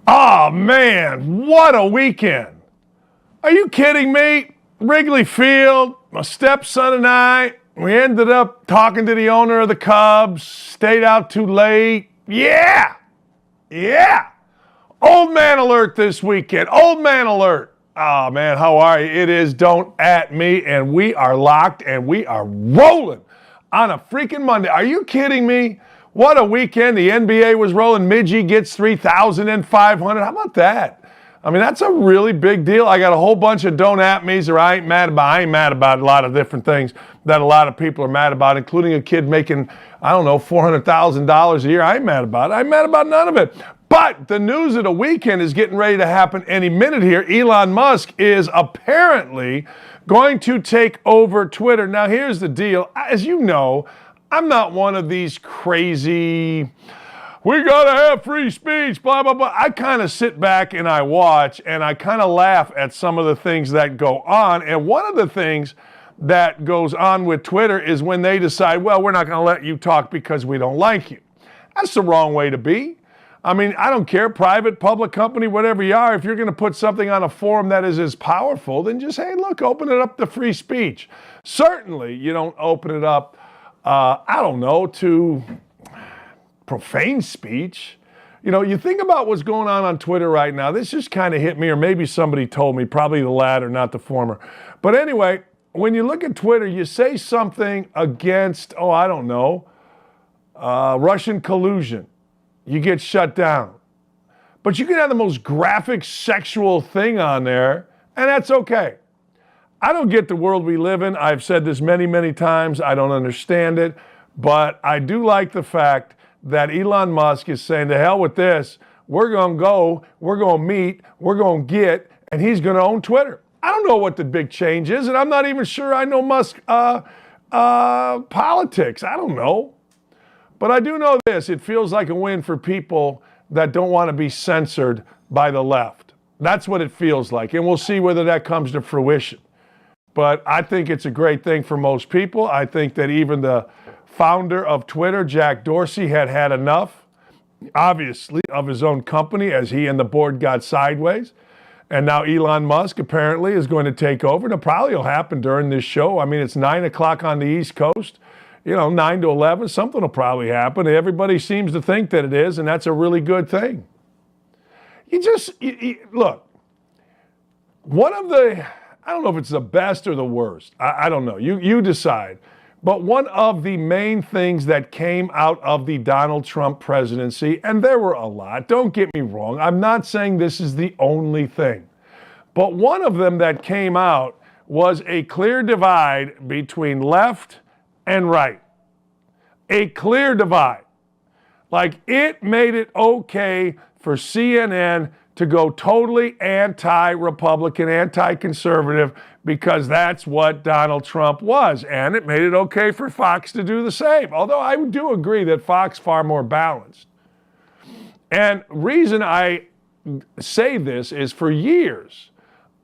Oh, man, what a weekend. Are you kidding me? Wrigley Field, my stepson and I, we ended up talking to the owner of the Cubs, stayed out too late. Yeah. Old man alert this weekend. Old man alert. Oh, man, how are you? It is Don't At Me, and we are locked, and we are rolling on a freaking Monday. Are you kidding me? What a weekend. The NBA was rolling. Midgie gets 3,500. How about that? I mean, that's a really big deal. I got a whole bunch of don't at me's or I ain't mad about. I ain't mad about a lot of different things that a lot of people are mad about, including a kid making, I don't know, $400,000 a year. I ain't mad about it. I ain't mad about none of it. But the news of the weekend is getting ready to happen any minute here. Elon Musk is apparently going to take over Twitter. Now, here's the deal. As you know, I'm not one of these crazy, we gotta have free speech, blah, blah, blah. I kind of sit back and I watch and I kind of laugh at some of the things that go on. And one of the things that goes on with Twitter is when they decide, well, we're not gonna let you talk because we don't like you. That's the wrong way to be. I mean, I don't care, private, public company, whatever you are, if you're going to put something on a forum that is as powerful, then just, hey, look, open it up to free speech. Certainly, you don't open it up, to profane speech. You know, you think about what's going on Twitter right now. This just kind of hit me, or maybe somebody told me, probably the latter, not the former. But anyway, when you look at Twitter, you say something against, Russian collusion. You get shut down. But you can have the most graphic sexual thing on there, and that's okay. I don't get the world we live in. I've said this many, many times. I don't understand it. But I do like the fact that Elon Musk is saying, to hell with this. We're going to go, we're going to meet, we're going to get, and he's going to own Twitter. I don't know what the big change is, and I'm not even sure I know Musk politics. I don't know. But I do know this, it feels like a win for people that don't want to be censored by the left. That's what it feels like, and we'll see whether that comes to fruition. But I think it's a great thing for most people. I think that even the founder of Twitter, Jack Dorsey, had enough, obviously, of his own company as he and the board got sideways. And now Elon Musk apparently is going to take over. And it probably will happen during this show. I mean, it's 9 o'clock on the East Coast. 9 to 11, something will probably happen. Everybody seems to think that it is, and that's a really good thing. Look, one of the, I don't know if it's the best or the worst. I don't know. You decide. But one of the main things that came out of the Donald Trump presidency, and there were a lot, don't get me wrong. I'm not saying this is the only thing. But one of them that came out was a clear divide between left and right. A clear divide. Like, it made it okay for CNN to go totally anti-Republican, anti-conservative, because that's what Donald Trump was. And it made it okay for Fox to do the same. Although I do agree that Fox far more balanced. And reason I say this is for years,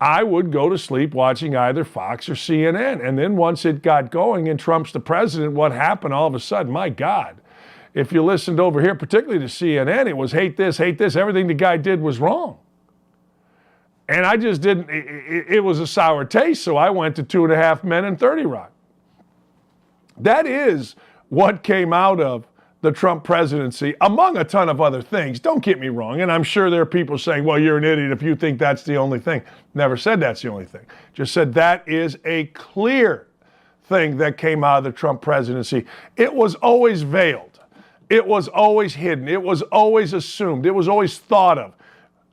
I would go to sleep watching either Fox or CNN. And then once it got going and Trump's the president, what happened all of a sudden? My God. If you listened over here, particularly to CNN, it was hate this, everything the guy did was wrong. And I just didn't, it was a sour taste, so I went to 2.5 Men and 30 Rock. That is what came out of the Trump presidency, among a ton of other things. Don't get me wrong. And I'm sure there are people saying, well, you're an idiot if you think that's the only thing. Never said that's the only thing. Just said that is a clear thing that came out of the Trump presidency. It was always veiled. It was always hidden. It was always assumed. It was always thought of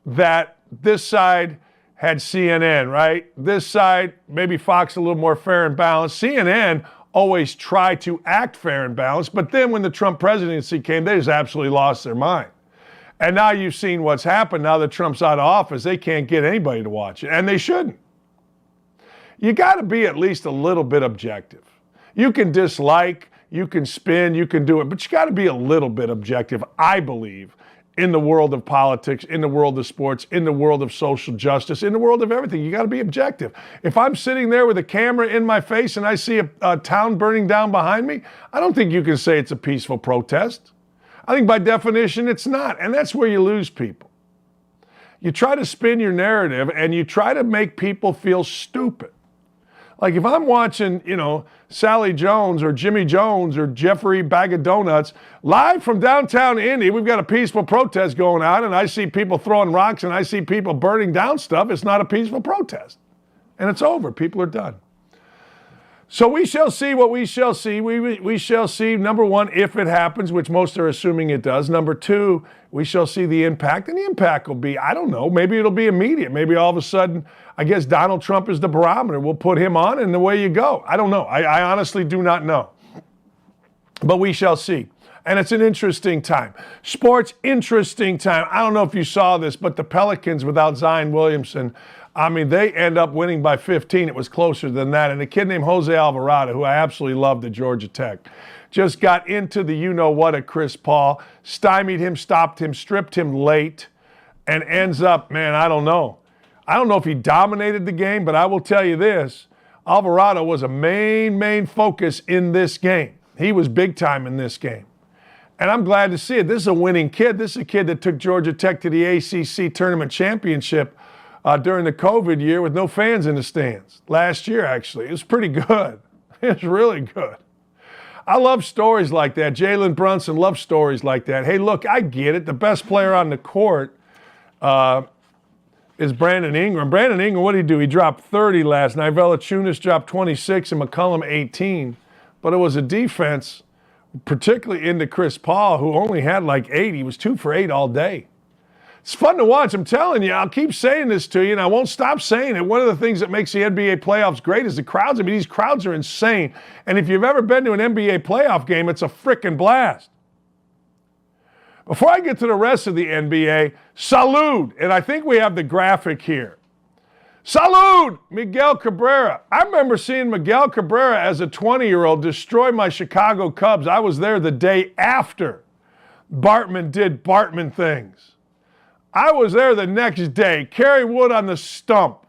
that this side had CNN, right? This side, maybe Fox a little more fair and balanced. CNN always try to act fair and balanced, but then when the Trump presidency came, they just absolutely lost their mind. And now you've seen what's happened. Now that Trump's out of office, they can't get anybody to watch it, and they shouldn't. You got to be at least a little bit objective. You can dislike, you can spin, you can do it, but you got to be a little bit objective, I believe, in the world of politics, in the world of sports, in the world of social justice, in the world of everything. You got to be objective. If I'm sitting there with a camera in my face and I see a town burning down behind me, I don't think you can say it's a peaceful protest. I think by definition it's not, and that's where you lose people. you try to spin your narrative and you try to make people feel stupid. Like if I'm watching, Sally Jones or Jimmy Jones or Jeffrey Bag of Donuts live from downtown Indy, we've got a peaceful protest going on, and I see people throwing rocks and I see people burning down stuff. It's not a peaceful protest. And it's over. People are done. So we shall see what we shall see. We shall see, number one, if it happens, which most are assuming it does. Number two, we shall see the impact. And the impact will be, I don't know, maybe it'll be immediate. Maybe all of a sudden, I guess Donald Trump is the barometer. We'll put him on and away you go. I don't know. I honestly do not know. But we shall see. And it's an interesting time. Sports, interesting time. I don't know if you saw this, but the Pelicans without Zion Williamson, they end up winning by 15. It was closer than that. And a kid named Jose Alvarado, who I absolutely loved at Georgia Tech, just got into the you-know-what at Chris Paul, stymied him, stopped him, stripped him late, and ends up, I don't know. I don't know if he dominated the game, but I will tell you this. Alvarado was a main focus in this game. He was big time in this game. And I'm glad to see it. This is a winning kid. This is a kid that took Georgia Tech to the ACC Tournament Championship during the COVID year with no fans in the stands. Last year, actually. It was pretty good. It was really good. I love stories like that. Jalen Brunson loves stories like that. Hey, look, I get it. The best player on the court is Brandon Ingram. Brandon Ingram, what did he do? He dropped 30 last night. Valanciunas dropped 26 and McCollum 18. But it was a defense, particularly into Chris Paul, who only had like 8. He was 2 for 8 all day. It's fun to watch. I'm telling you, I'll keep saying this to you, and I won't stop saying it. One of the things that makes the NBA playoffs great is the crowds. These crowds are insane. And if you've ever been to an NBA playoff game, it's a frickin' blast. Before I get to the rest of the NBA, salud. And I think we have the graphic here. Salud, Miguel Cabrera. I remember seeing Miguel Cabrera as a 20-year-old destroy my Chicago Cubs. I was there the day after Bartman did Bartman things. I was there the next day. Kerry Wood on the stump.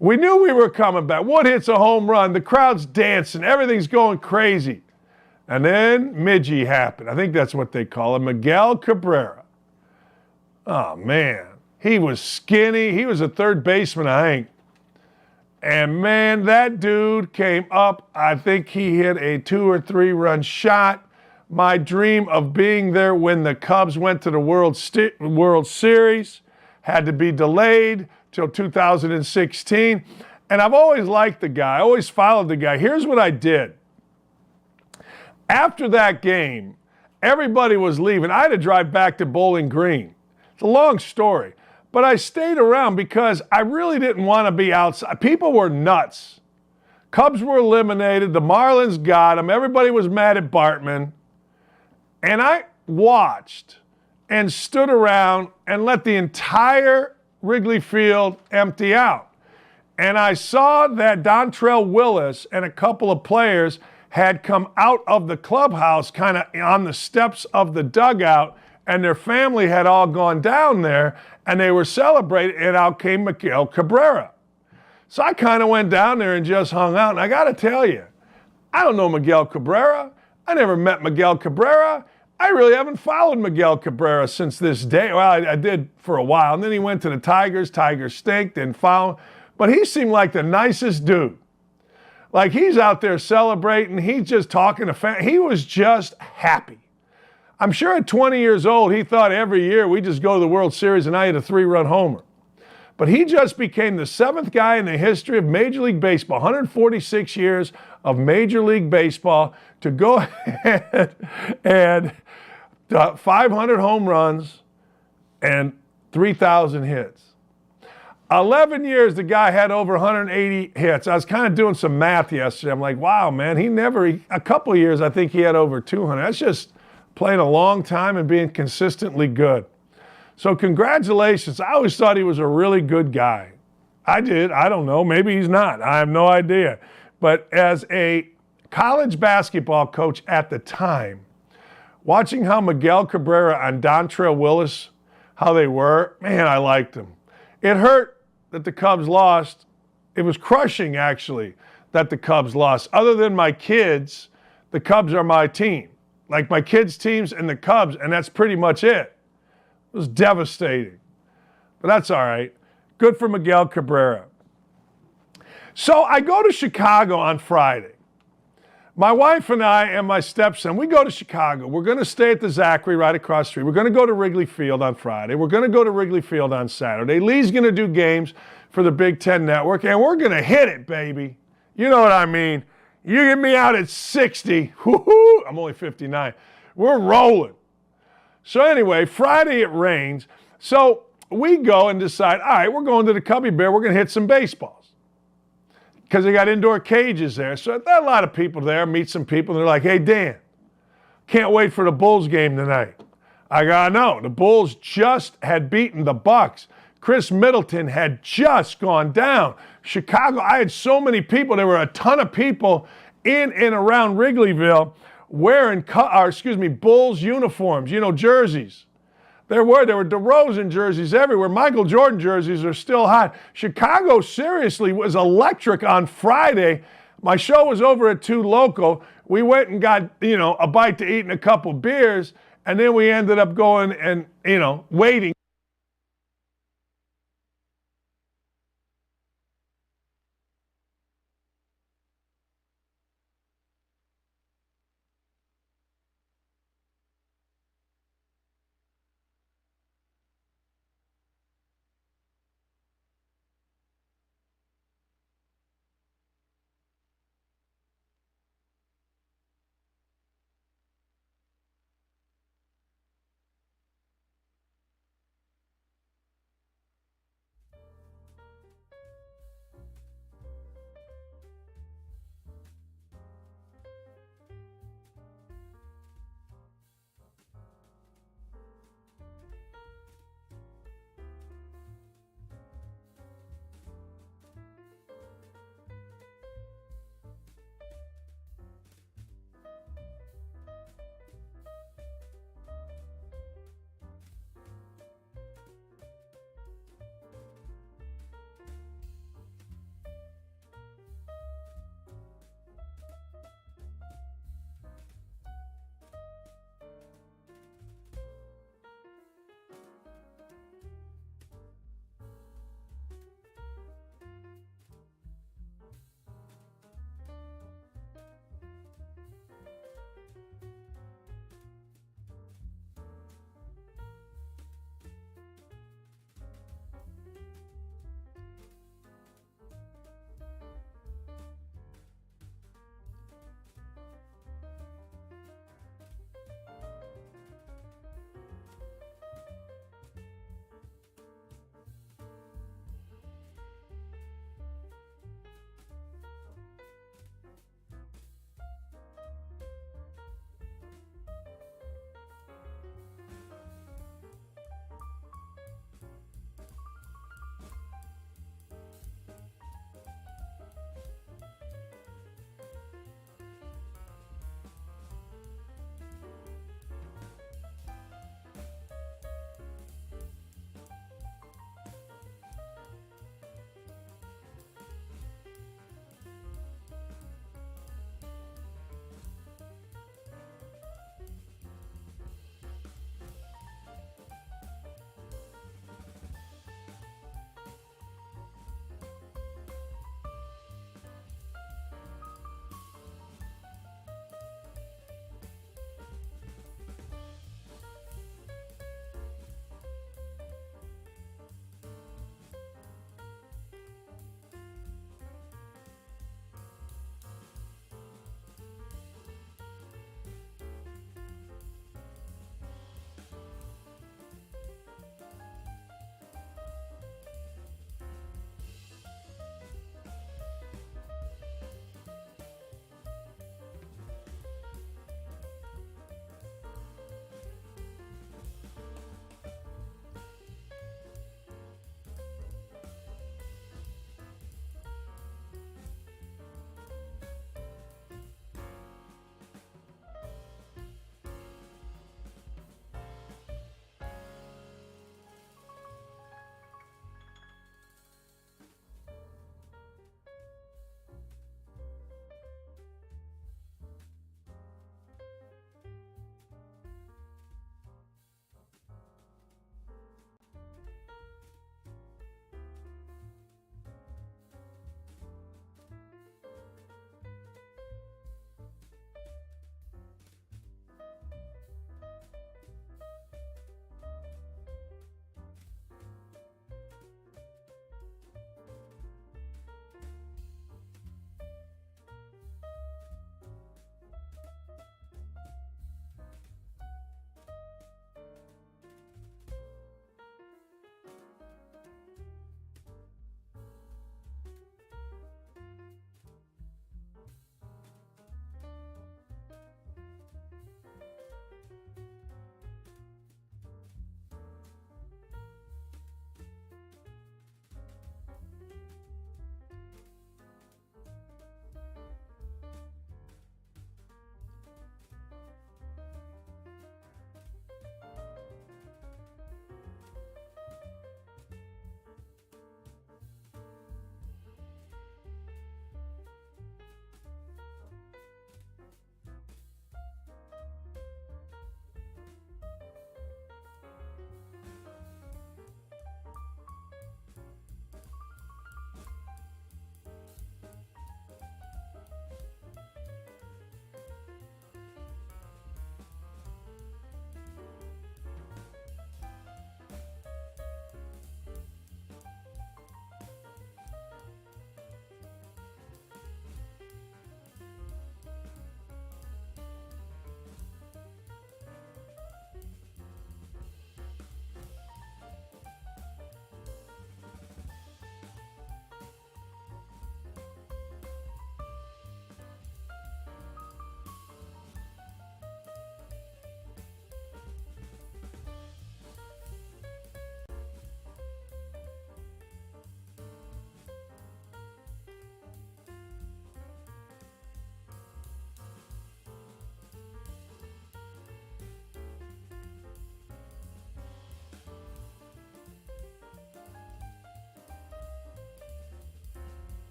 We knew we were coming back. Wood hits a home run. The crowd's dancing. Everything's going crazy. And then Midgie happened. I think that's what they call him. Miguel Cabrera. Oh, man. He was skinny. He was a third baseman, I think. And, man, that dude came up. I think he hit a 2 or 3 run shot. My dream of being there when the Cubs went to the World Series had to be delayed till 2016. And I've always liked the guy. I always followed the guy. Here's what I did. After that game, everybody was leaving. I had to drive back to Bowling Green. It's a long story. But I stayed around because I really didn't want to be outside. People were nuts. Cubs were eliminated. The Marlins got them. Everybody was mad at Bartman. And I watched and stood around and let the entire Wrigley Field empty out. And I saw that Dontrell Willis and a couple of players had come out of the clubhouse kind of on the steps of the dugout, and their family had all gone down there, and they were celebrating, and out came Miguel Cabrera. So I kind of went down there and just hung out. And I got to tell you, I don't know Miguel Cabrera. I never met Miguel Cabrera. I really haven't followed Miguel Cabrera since this day. Well, I did for a while. And then he went to the Tigers. Tigers stinked and found. But he seemed like the nicest dude. Like he's out there celebrating. He's just talking to fans. He was just happy. I'm sure at 20 years old, he thought every year we just go to the World Series and I hit a 3-run homer. But he just became the 7th guy in the history of Major League Baseball, 146 years of Major League Baseball, to go ahead and 500 home runs and 3,000 hits. 11 years, the guy had over 180 hits. I was kind of doing some math yesterday. I'm like, wow, man, a couple of years, I think he had over 200. That's just playing a long time and being consistently good. So congratulations. I always thought he was a really good guy. I did. I don't know. Maybe he's not. I have no idea. But as a college basketball coach at the time, watching how Miguel Cabrera and Dontrell Willis, how they were, man, I liked them. It hurt that the Cubs lost. It was crushing, actually, that the Cubs lost. Other than my kids, the Cubs are my team. Like my kids' teams and the Cubs, and that's pretty much it. It was devastating. But that's all right. Good for Miguel Cabrera. So I go to Chicago on Friday. My wife and I and my stepson, we go to Chicago. We're going to stay at the Zachary right across the street. We're going to go to Wrigley Field on Friday. We're going to go to Wrigley Field on Saturday. Lee's going to do games for the Big Ten Network, and we're going to hit it, baby. You know what I mean? You get me out at 60. Woo-hoo, I'm only 59. We're rolling. So anyway, Friday it rains. So we go and decide, all right, we're going to the Cubby Bear. We're going to hit some baseballs because they got indoor cages there. So there are a lot of people there, meet some people. And they're like, hey, Dan, can't wait for the Bulls game tonight. I gotta know, the Bulls just had beaten the Bucks. Chris Middleton had just gone down. Chicago, I had so many people. There were a ton of people in and around Wrigleyville wearing, Bulls uniforms, jerseys. There were DeRozan jerseys everywhere. Michael Jordan jerseys are still hot. Chicago seriously was electric on Friday. My show was over at 2 Local. We went and got, a bite to eat and a couple beers, and then we ended up going and, waiting.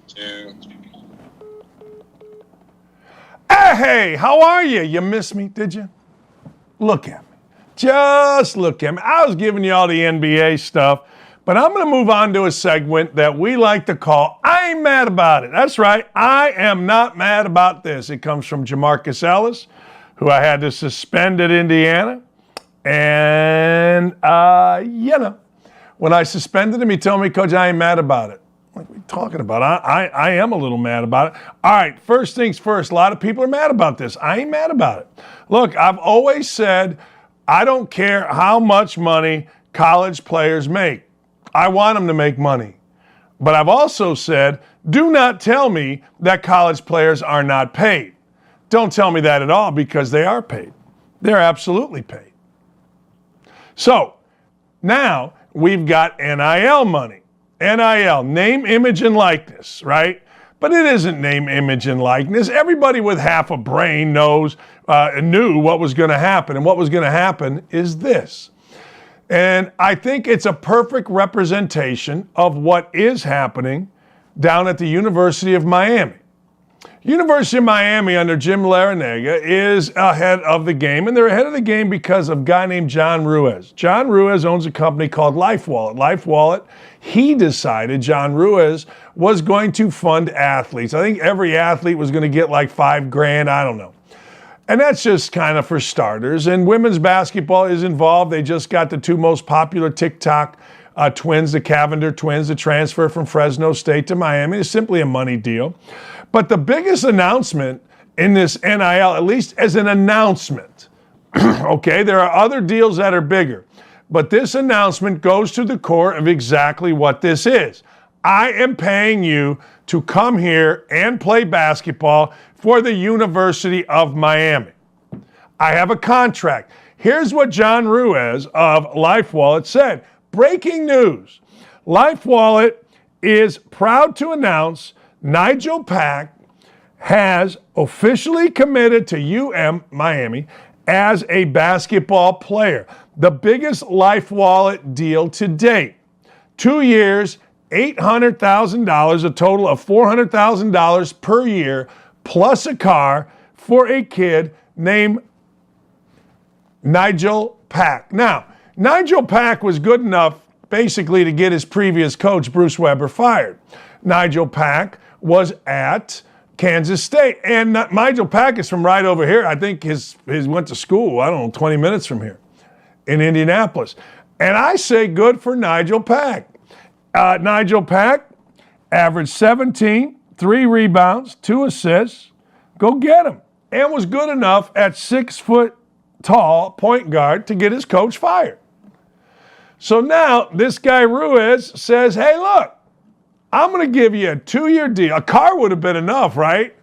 2. Hey, how are you? You missed me, did you? Look at me. Just look at me. I was giving you all the NBA stuff, but I'm going to move on to a segment that we like to call I Ain't Mad About It. That's right. I am not mad about this. It comes from Jamarcus Ellis, who I had to suspend at Indiana. And, when I suspended him, he told me, Coach, I ain't mad about it. What are you talking about? I am a little mad about it. All right, first things first. A lot of people are mad about this. I ain't mad about it. Look, I've always said I don't care how much money college players make. I want them to make money. But I've also said, do not tell me that college players are not paid. Don't tell me that at all, because they are paid. They're absolutely paid. So now we've got NIL money. NIL, name, image, and likeness, right? But it isn't name, image, and likeness. Everybody with half a brain knew what was going to happen. And what was going to happen is this. And I think it's a perfect representation of what is happening down at the University of Miami. University of Miami under Jim Larrañaga is ahead of the game, and they're ahead of the game because of a guy named John Ruiz. John Ruiz owns a company called LifeWallet. LifeWallet, he decided, John Ruiz, was going to fund athletes. I think every athlete was going to get like $5,000, I don't know. And that's just kind of for starters. And women's basketball is involved. They just got the 2 most popular TikTok twins, the Cavender twins, the transfer from Fresno State to Miami. It's simply a money deal. But the biggest announcement in this NIL, at least as an announcement, okay, there are other deals that are bigger, but this announcement goes to the core of exactly what this is. I am paying you to come here and play basketball for the University of Miami. I have a contract. Here's what John Ruiz of LifeWallet said. Breaking news. LifeWallet is proud to announce Nigel Pack has officially committed to Miami as a basketball player. The biggest LifeWallet deal to date. 2 years, $800,000, a total of $400,000 per year, plus a car for a kid named Nigel Pack. Now, Nigel Pack was good enough basically to get his previous coach, Bruce Weber, fired. Nigel Pack was at Kansas State. And Nigel Pack is from right over here. I think his went to school, I don't know, 20 minutes from here in Indianapolis. And I say good for Nigel Pack. Nigel Pack averaged 17, 3 rebounds, 2 assists. Go get him. And was good enough at 6 foot tall point guard to get his coach fired. So now this guy Ruiz says, hey, look, I'm going to give you a 2-year deal. A car would have been enough, right?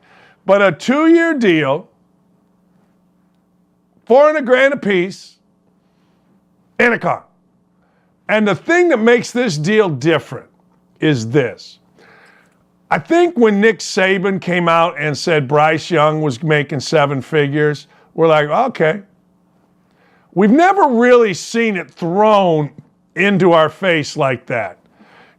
But a 2-year deal, $400,000 a piece, and a car. And the thing that makes this deal different is this. I think when Nick Saban came out and said Bryce Young was making 7 figures, we're like, okay. We've never really seen it thrown into our face like that.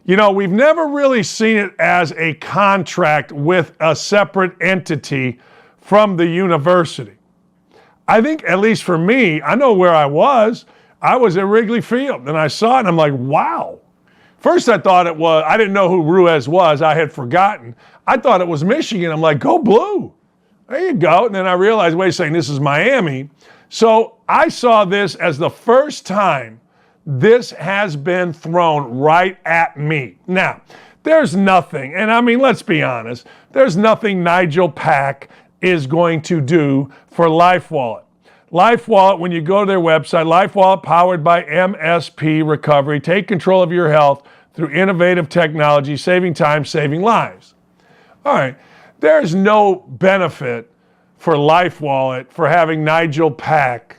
You know, we've never really seen it as a contract with a separate entity from the university. I think, at least for me, I know where I was. I was at Wrigley Field, and I saw it, and I'm like, wow. First, I thought it was, I didn't know who Ruiz was. I had forgotten. I thought it was Michigan. I'm like, go blue. There you go. And then I realized, wait a second, this is Miami. So I saw this as the first time this has been thrown right at me. Now, there's nothing, and I mean, let's be honest, there's nothing Nigel Pack is going to do for LifeWallet. LifeWallet, when you go to their website, LifeWallet powered by MSP Recovery. Take control of your health through innovative technology, saving time, saving lives. All right, there's no benefit for LifeWallet for having Nigel Pack.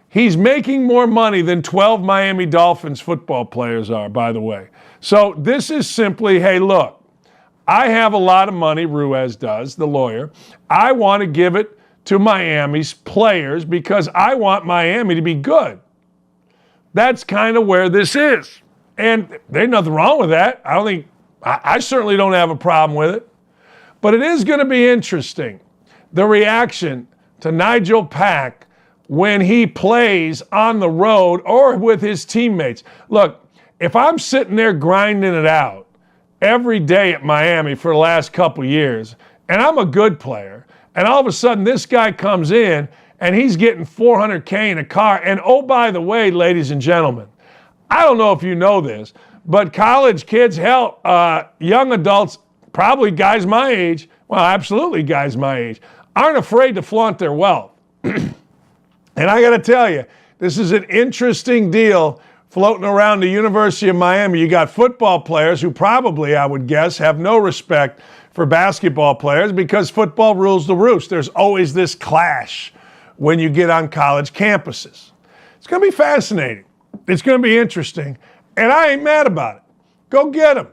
He's making more money than 12 Miami Dolphins football players are, by the way. So this is simply, hey, look, I have a lot of money, Ruiz does, the lawyer. I want to give it to Miami's players because I want Miami to be good. That's kind of where this is. And there's nothing wrong with that. I don't think I certainly don't have a problem with it. But it is going to be interesting, the reaction to Nigel Pack when he plays on the road or with his teammates. Look, if I'm sitting there grinding it out every day at Miami for the last couple years, and I'm a good player, and all of a sudden this guy comes in and he's getting $400K in a car. And oh, by the way, ladies and gentlemen, I don't know if you know this, but college kids, hell, young adults, probably guys my age, well, absolutely guys my age, aren't afraid to flaunt their wealth. And I got to tell you, this is an interesting deal floating around the University of Miami. You got football players who probably, I would guess, have no respect for basketball players because football rules the roost. There's always this clash when you get on college campuses. It's going to be fascinating. It's going to be interesting. And I ain't mad about it. Go get them.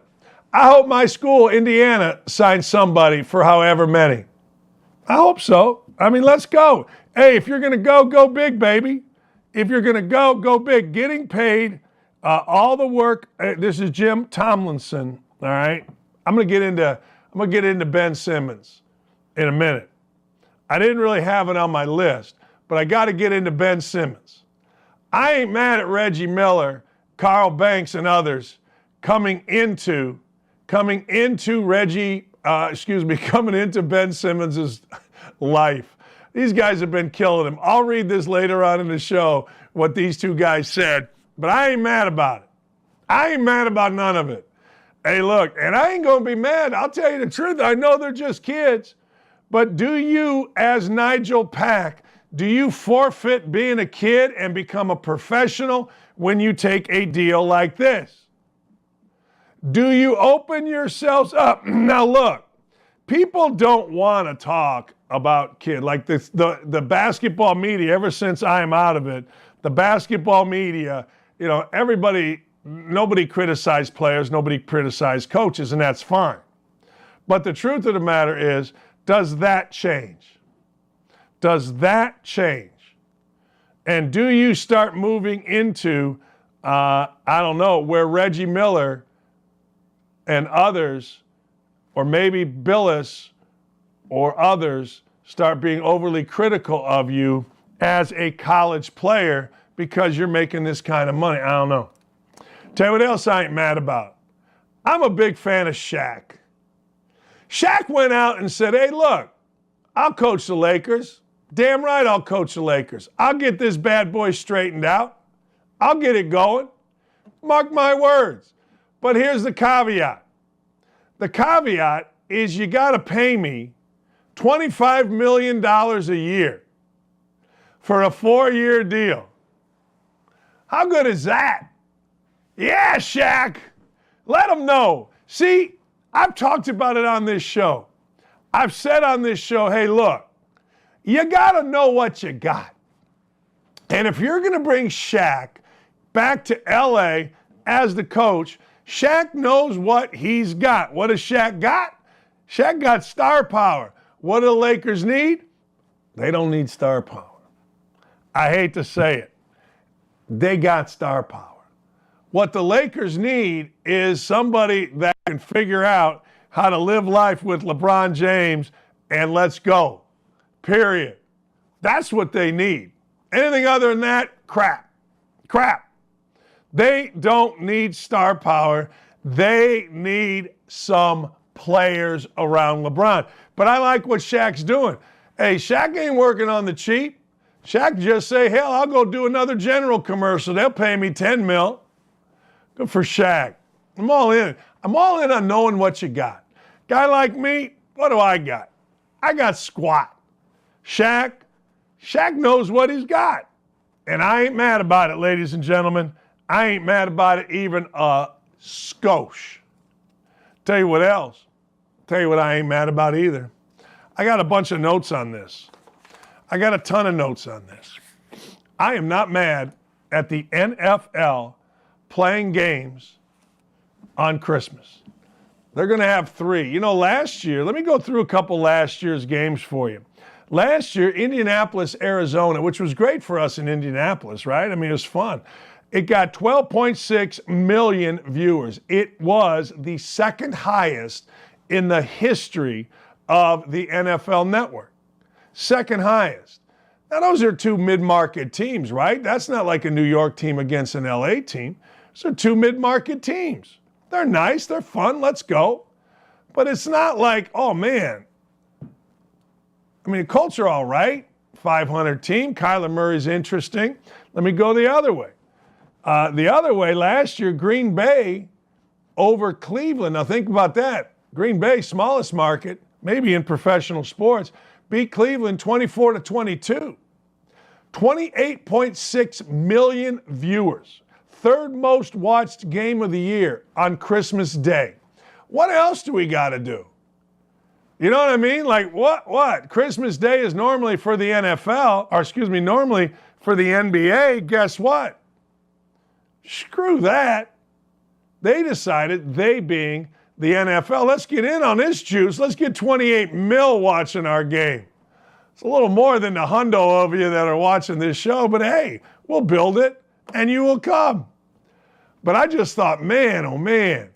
I hope my school, Indiana, signs somebody for however many. I hope so. I mean, let's go. Hey, if you're going to go big, baby. If you're going to go big. Getting paid, all the work. This is Jim Tomlinson, all right? I'm going to get into Ben Simmons in a minute. I didn't really have it on my list, but I got to get into Ben Simmons. I ain't mad at Reggie Miller, Carl Banks, and others coming into Ben Simmons' life. These guys have been killing him. I'll read this later on in the show, what these two guys said, but I ain't mad about it. I ain't mad about none of it. Hey, look, and I ain't going to be mad. I'll tell you the truth. I know they're just kids, but do you, as Nigel Pack, do you forfeit being a kid and become a professional when you take a deal like this? Do you open yourselves up? Now look, people don't want to talk about kids. Like the basketball media, ever since I'm out of it, the basketball media, nobody criticized players, nobody criticized coaches, and that's fine. But the truth of the matter is, does that change? Does that change? And do you start moving into, where Reggie Miller and others, or maybe Billis or others, start being overly critical of you as a college player because you're making this kind of money? I don't know. Tell you what else I ain't mad about. I'm a big fan of Shaq. Shaq went out and said, hey, look, I'll coach the Lakers. Damn right I'll coach the Lakers. I'll get this bad boy straightened out. I'll get it going. Mark my words. But here's the caveat. The caveat is you got to pay me $25 million a year for a 4-year deal. How good is that? Yeah, Shaq. Let them know. See, I've talked about it on this show. I've said on this show, hey, look, you got to know what you got. And if you're going to bring Shaq back to LA as the coach, Shaq knows what he's got. What does Shaq got? Shaq got star power. What do the Lakers need? They don't need star power. I hate to say it. They got star power. What the Lakers need is somebody that can figure out how to live life with LeBron James and let's go. Period. That's what they need. Anything other than that, crap. Crap. They don't need star power. They need some players around LeBron. But I like what Shaq's doing. Hey, Shaq ain't working on the cheap. Shaq just say, hell, I'll go do another General commercial. They'll pay me $10 million. Good for Shaq. I'm all in. I'm all in on knowing what you got. Guy like me, what do I got? I got squat. Shaq knows what he's got. And I ain't mad about it, ladies and gentlemen. I ain't mad about it even a skosh. Tell you what else. Tell you what I ain't mad about either. I got a bunch of notes on this. I got a ton of notes on this. I am not mad at the NFL playing games on Christmas. They're going to have 3. You know, last year, let me go through a couple last year's games for you. Last year, Indianapolis, Arizona, which was great for us in Indianapolis, right? I mean, it was fun. It got 12.6 million viewers. It was the second highest in the history of the NFL Network. Second highest. Now, those are two mid-market teams, right? That's not like a New York team against an LA team. Those are two mid-market teams. They're nice, they're fun, let's go. But it's not like, oh man. I mean, the Colts are all right. 500 team. Kyler Murray's interesting. Let me go the other way. Last year, Green Bay over Cleveland. Now think about that. Green Bay, smallest market, maybe in professional sports, beat Cleveland 24-22. 28.6 million viewers. Third most watched game of the year on Christmas Day. What else do we got to do? You know what I mean? Like what? Christmas Day is normally for the NFL, normally for the NBA. Guess what? Screw that. They decided, they being the NFL, let's get in on this juice. Let's get 28 mil watching our game. It's a little more than the hundo of you that are watching this show, but hey, we'll build it and you will come. But I just thought, man, oh man,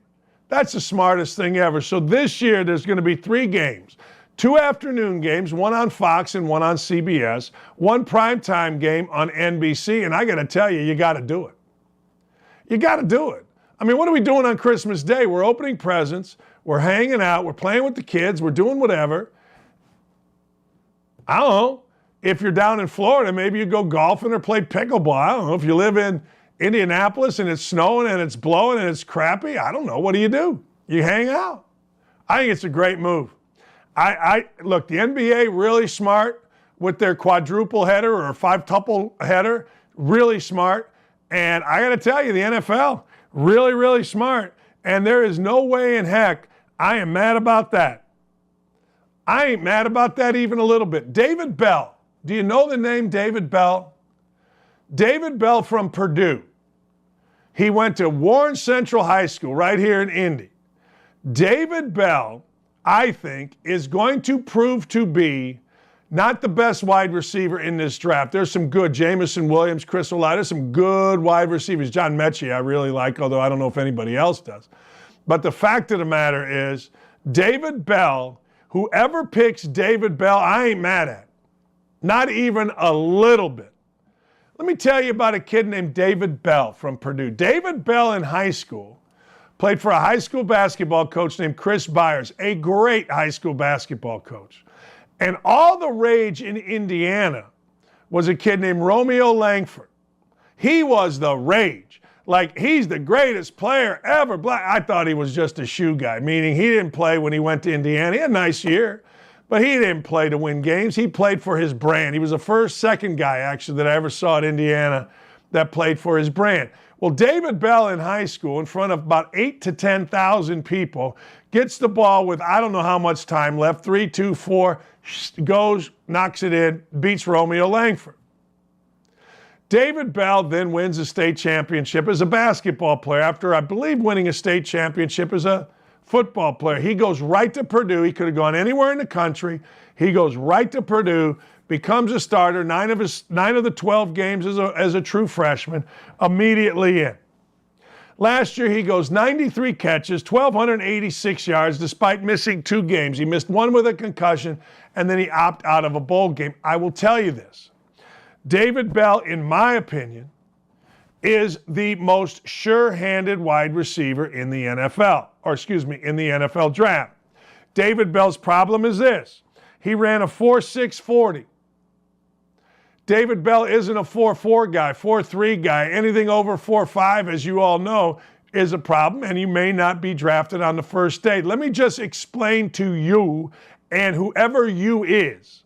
that's the smartest thing ever. So this year there's going to be 3 games. 2 afternoon games, one on Fox and one on CBS, one primetime game on NBC, and I got to tell you, you got to do it. You got to do it. I mean, what are we doing on Christmas Day? We're opening presents, we're hanging out, we're playing with the kids, we're doing whatever. I don't know. If you're down in Florida, maybe you go golfing or play pickleball. I don't know. If you live in Indianapolis and it's snowing and it's blowing and it's crappy, I don't know. What do? You hang out. I think it's a great move. Look, the NBA really smart with their quadruple header or 5-tuple header, really smart. And I got to tell you, the NFL, really, really smart. And there is no way in heck I am mad about that. I ain't mad about that even a little bit. David Bell. Do you know the name David Bell? David Bell from Purdue. He went to Warren Central High School right here in Indy. David Bell, I think, is going to prove to be not the best wide receiver in this draft. There's some good. Jamison Williams, Chris Olave, there's some good wide receivers. John Mechie I really like, although I don't know if anybody else does. But the fact of the matter is, David Bell, whoever picks David Bell, I ain't mad at. Not even a little bit. Let me tell you about a kid named David Bell from Purdue. David Bell in high school played for a high school basketball coach named Chris Byers, a great high school basketball coach. And all the rage in Indiana was a kid named Romeo Langford. He was the rage. Like, he's the greatest player ever. I thought he was just a shoe guy, meaning he didn't play when he went to Indiana. He had a nice year, but he didn't play to win games. He played for his brand. He was the second guy, actually, that I ever saw at Indiana that played for his brand. Well, David Bell in high school, in front of about 8,000 to 10,000 people, gets the ball with I don't know how much time left, 3, 2, 4, goes, knocks it in, beats Romeo Langford. David Bell then wins a state championship as a basketball player after, I believe, winning a state championship as a football player. He goes right to Purdue. He could have gone anywhere in the country. He goes right to Purdue, becomes a starter, 9 of the 12 games as a true freshman, immediately in. Last year, he goes 93 catches, 1,286 yards, despite missing 2 games. He missed one with a concussion, and then he opted out of a bowl game. I will tell you this. David Bell, in my opinion, is the most sure-handed wide receiver in the NFL, in the NFL draft. David Bell's problem is this. He ran a 4.6 40. David Bell isn't a 4.4 guy, 4.3 guy. Anything over 4.5, as you all know, is a problem, and you may not be drafted on the first day. Let me just explain to you and whoever you is.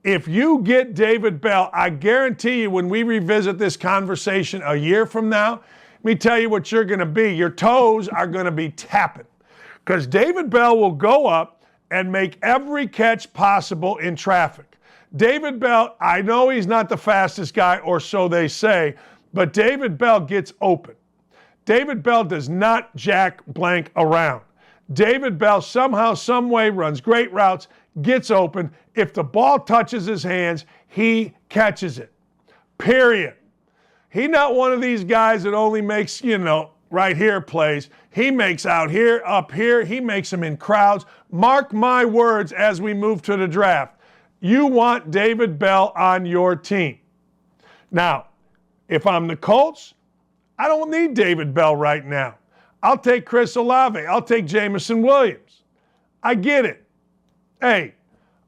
If you get David Bell, I guarantee you when we revisit this conversation a year from now, let me tell you what you're going to be. Your toes are going to be tapping because David Bell will go up and make every catch possible in traffic. David Bell, I know he's not the fastest guy, or so they say, but David Bell gets open. David Bell does not jack blank around. David Bell somehow, some way runs great routes, gets open. If the ball touches his hands, he catches it. Period. He's not one of these guys that only makes, right here plays. He makes out here, up here. He makes them in crowds. Mark my words as we move to the draft. You want David Bell on your team. Now, if I'm the Colts, I don't need David Bell right now. I'll take Chris Olave. I'll take Jameson Williams. I get it. Hey,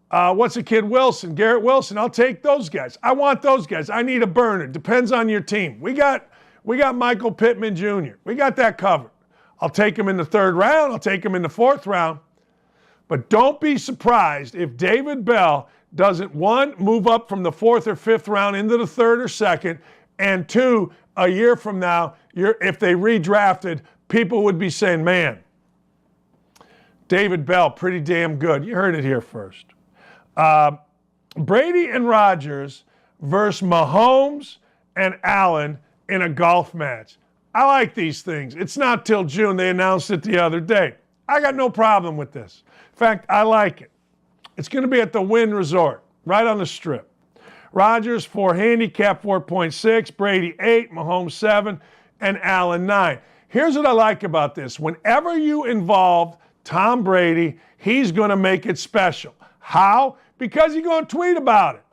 what's the kid Wilson? Garrett Wilson. I'll take those guys. I want those guys. I need a burner. Depends on your team. We got Michael Pittman Jr. We got that covered. I'll take him in the 3rd round. I'll take him in the 4th round. But don't be surprised if David Bell doesn't, 1, move up from the 4th or 5th round into the 3rd or 2nd, and 2, a year from now, if they redrafted, people would be saying, man, David Bell, pretty damn good. You heard it here first. Brady and Rodgers versus Mahomes and Allen in a golf match. I like these things. It's not till June. They announced it the other day. I got no problem with this. In fact, I like it. It's going to be at the Wynn Resort, right on the Strip. Rodgers for handicap 4.6, Brady 8, Mahomes 7, and Allen 9. Here's what I like about this. Whenever you involve Tom Brady, he's going to make it special. How? Because he's going to tweet about it.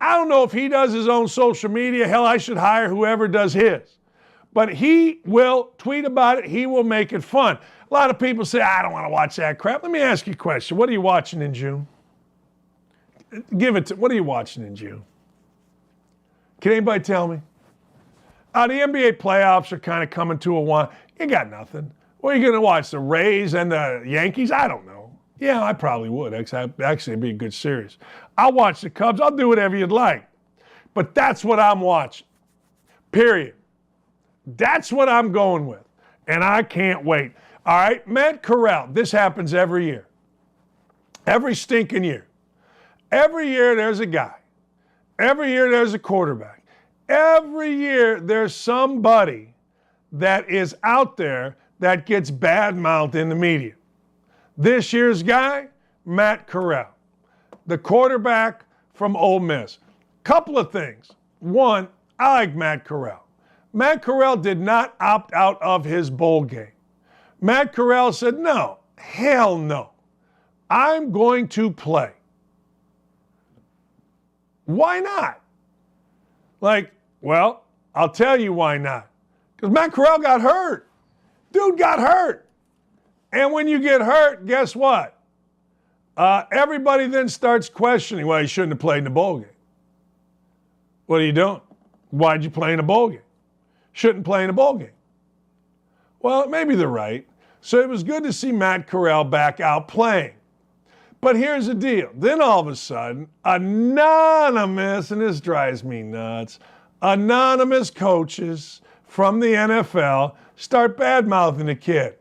I don't know if he does his own social media. Hell, I should hire whoever does his. But he will tweet about it. He will make it fun. A lot of people say, I don't want to watch that crap. Let me ask you a question. What are you watching in June? What are you watching in June? Can anybody tell me? The NBA playoffs are kind of coming to a one. You got nothing. What are you going to watch? The Rays and the Yankees? I don't know. Yeah, I probably would. Actually, it'd be a good series. I'll watch the Cubs. I'll do whatever you'd like. But that's what I'm watching. Period. That's what I'm going with. And I can't wait. All right, Matt Corral. This happens every year. Every stinking year. Every year there's a guy. Every year there's a quarterback. Every year there's somebody that is out there that gets bad-mouthed in the media. This year's guy, Matt Corral, the quarterback from Ole Miss. Couple of things. One, I like Matt Corral. Matt Corral did not opt out of his bowl game. Matt Corral said, no, hell no. I'm going to play. Why not? Well, I'll tell you why not. Because Matt Corral got hurt. Dude got hurt. And when you get hurt, guess what? Everybody then starts questioning, well, you shouldn't have played in the bowl game. What are you doing? Why'd you play in a bowl game? Shouldn't play in a bowl game. Well, maybe they're right. So it was good to see Matt Corral back out playing. But here's the deal. Then all of a sudden, anonymous, and this drives me nuts, anonymous coaches from the NFL start bad-mouthing the kid.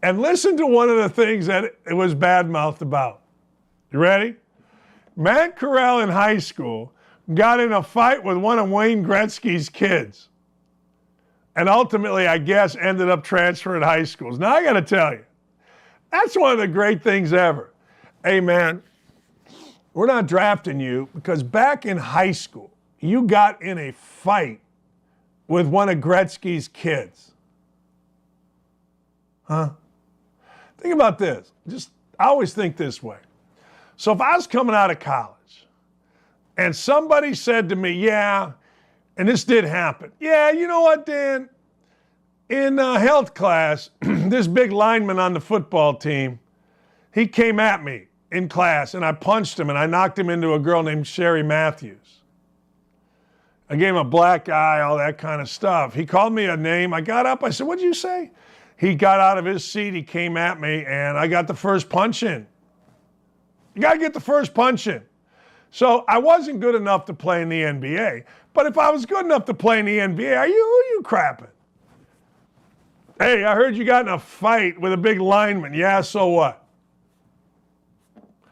And listen to one of the things that it was bad-mouthed about. You ready? Matt Corral in high school got in a fight with one of Wayne Gretzky's kids. And ultimately, I guess, ended up transferring high schools. Now, I got to tell you, that's one of the great things ever. Hey, man, we're not drafting you because back in high school, you got in a fight with one of Gretzky's kids. Huh? Think about this. I always think this way. So if I was coming out of college and somebody said to me, yeah, and this did happen. Yeah, you know what, Dan? In health class, this big lineman on the football team, he came at me in class, and I punched him, and I knocked him into a girl named Sherry Matthews. I gave him a black eye, all that kind of stuff. He called me a name. I got up. I said, what'd you say? He got out of his seat. He came at me, and I got the first punch in. You got to get the first punch in. So I wasn't good enough to play in the NBA. But if I was good enough to play in the NBA, who are you crapping? Hey, I heard you got in a fight with a big lineman. Yeah, so what?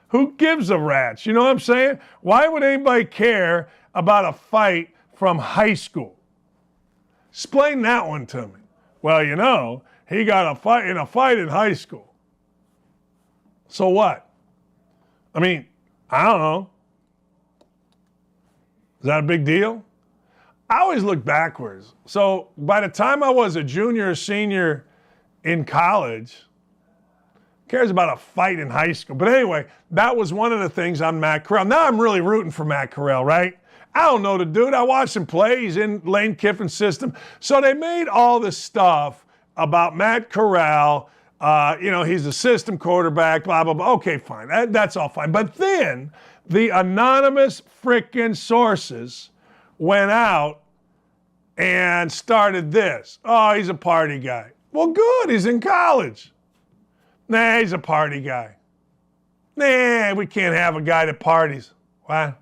Who gives a rat's? You know what I'm saying? Why would anybody care about a fight from high school? Explain that one to me. Well, you know, he got a fight in high school. So what? I mean, I don't know. Is that a big deal? I always look backwards. So by the time I was a junior or senior in college, who cares about a fight in high school? But anyway, that was one of the things on Matt Corral. Now I'm really rooting for Matt Corral, right? I don't know the dude. I watched him play. He's in Lane Kiffin's system. So they made all this stuff about Matt Corral. He's a system quarterback, blah, blah, blah. Okay, fine. That's all fine. But then the anonymous frickin' sources went out and started this. Oh, he's a party guy. Well, good. He's in college. Nah, he's a party guy. Nah, we can't have a guy that parties. What?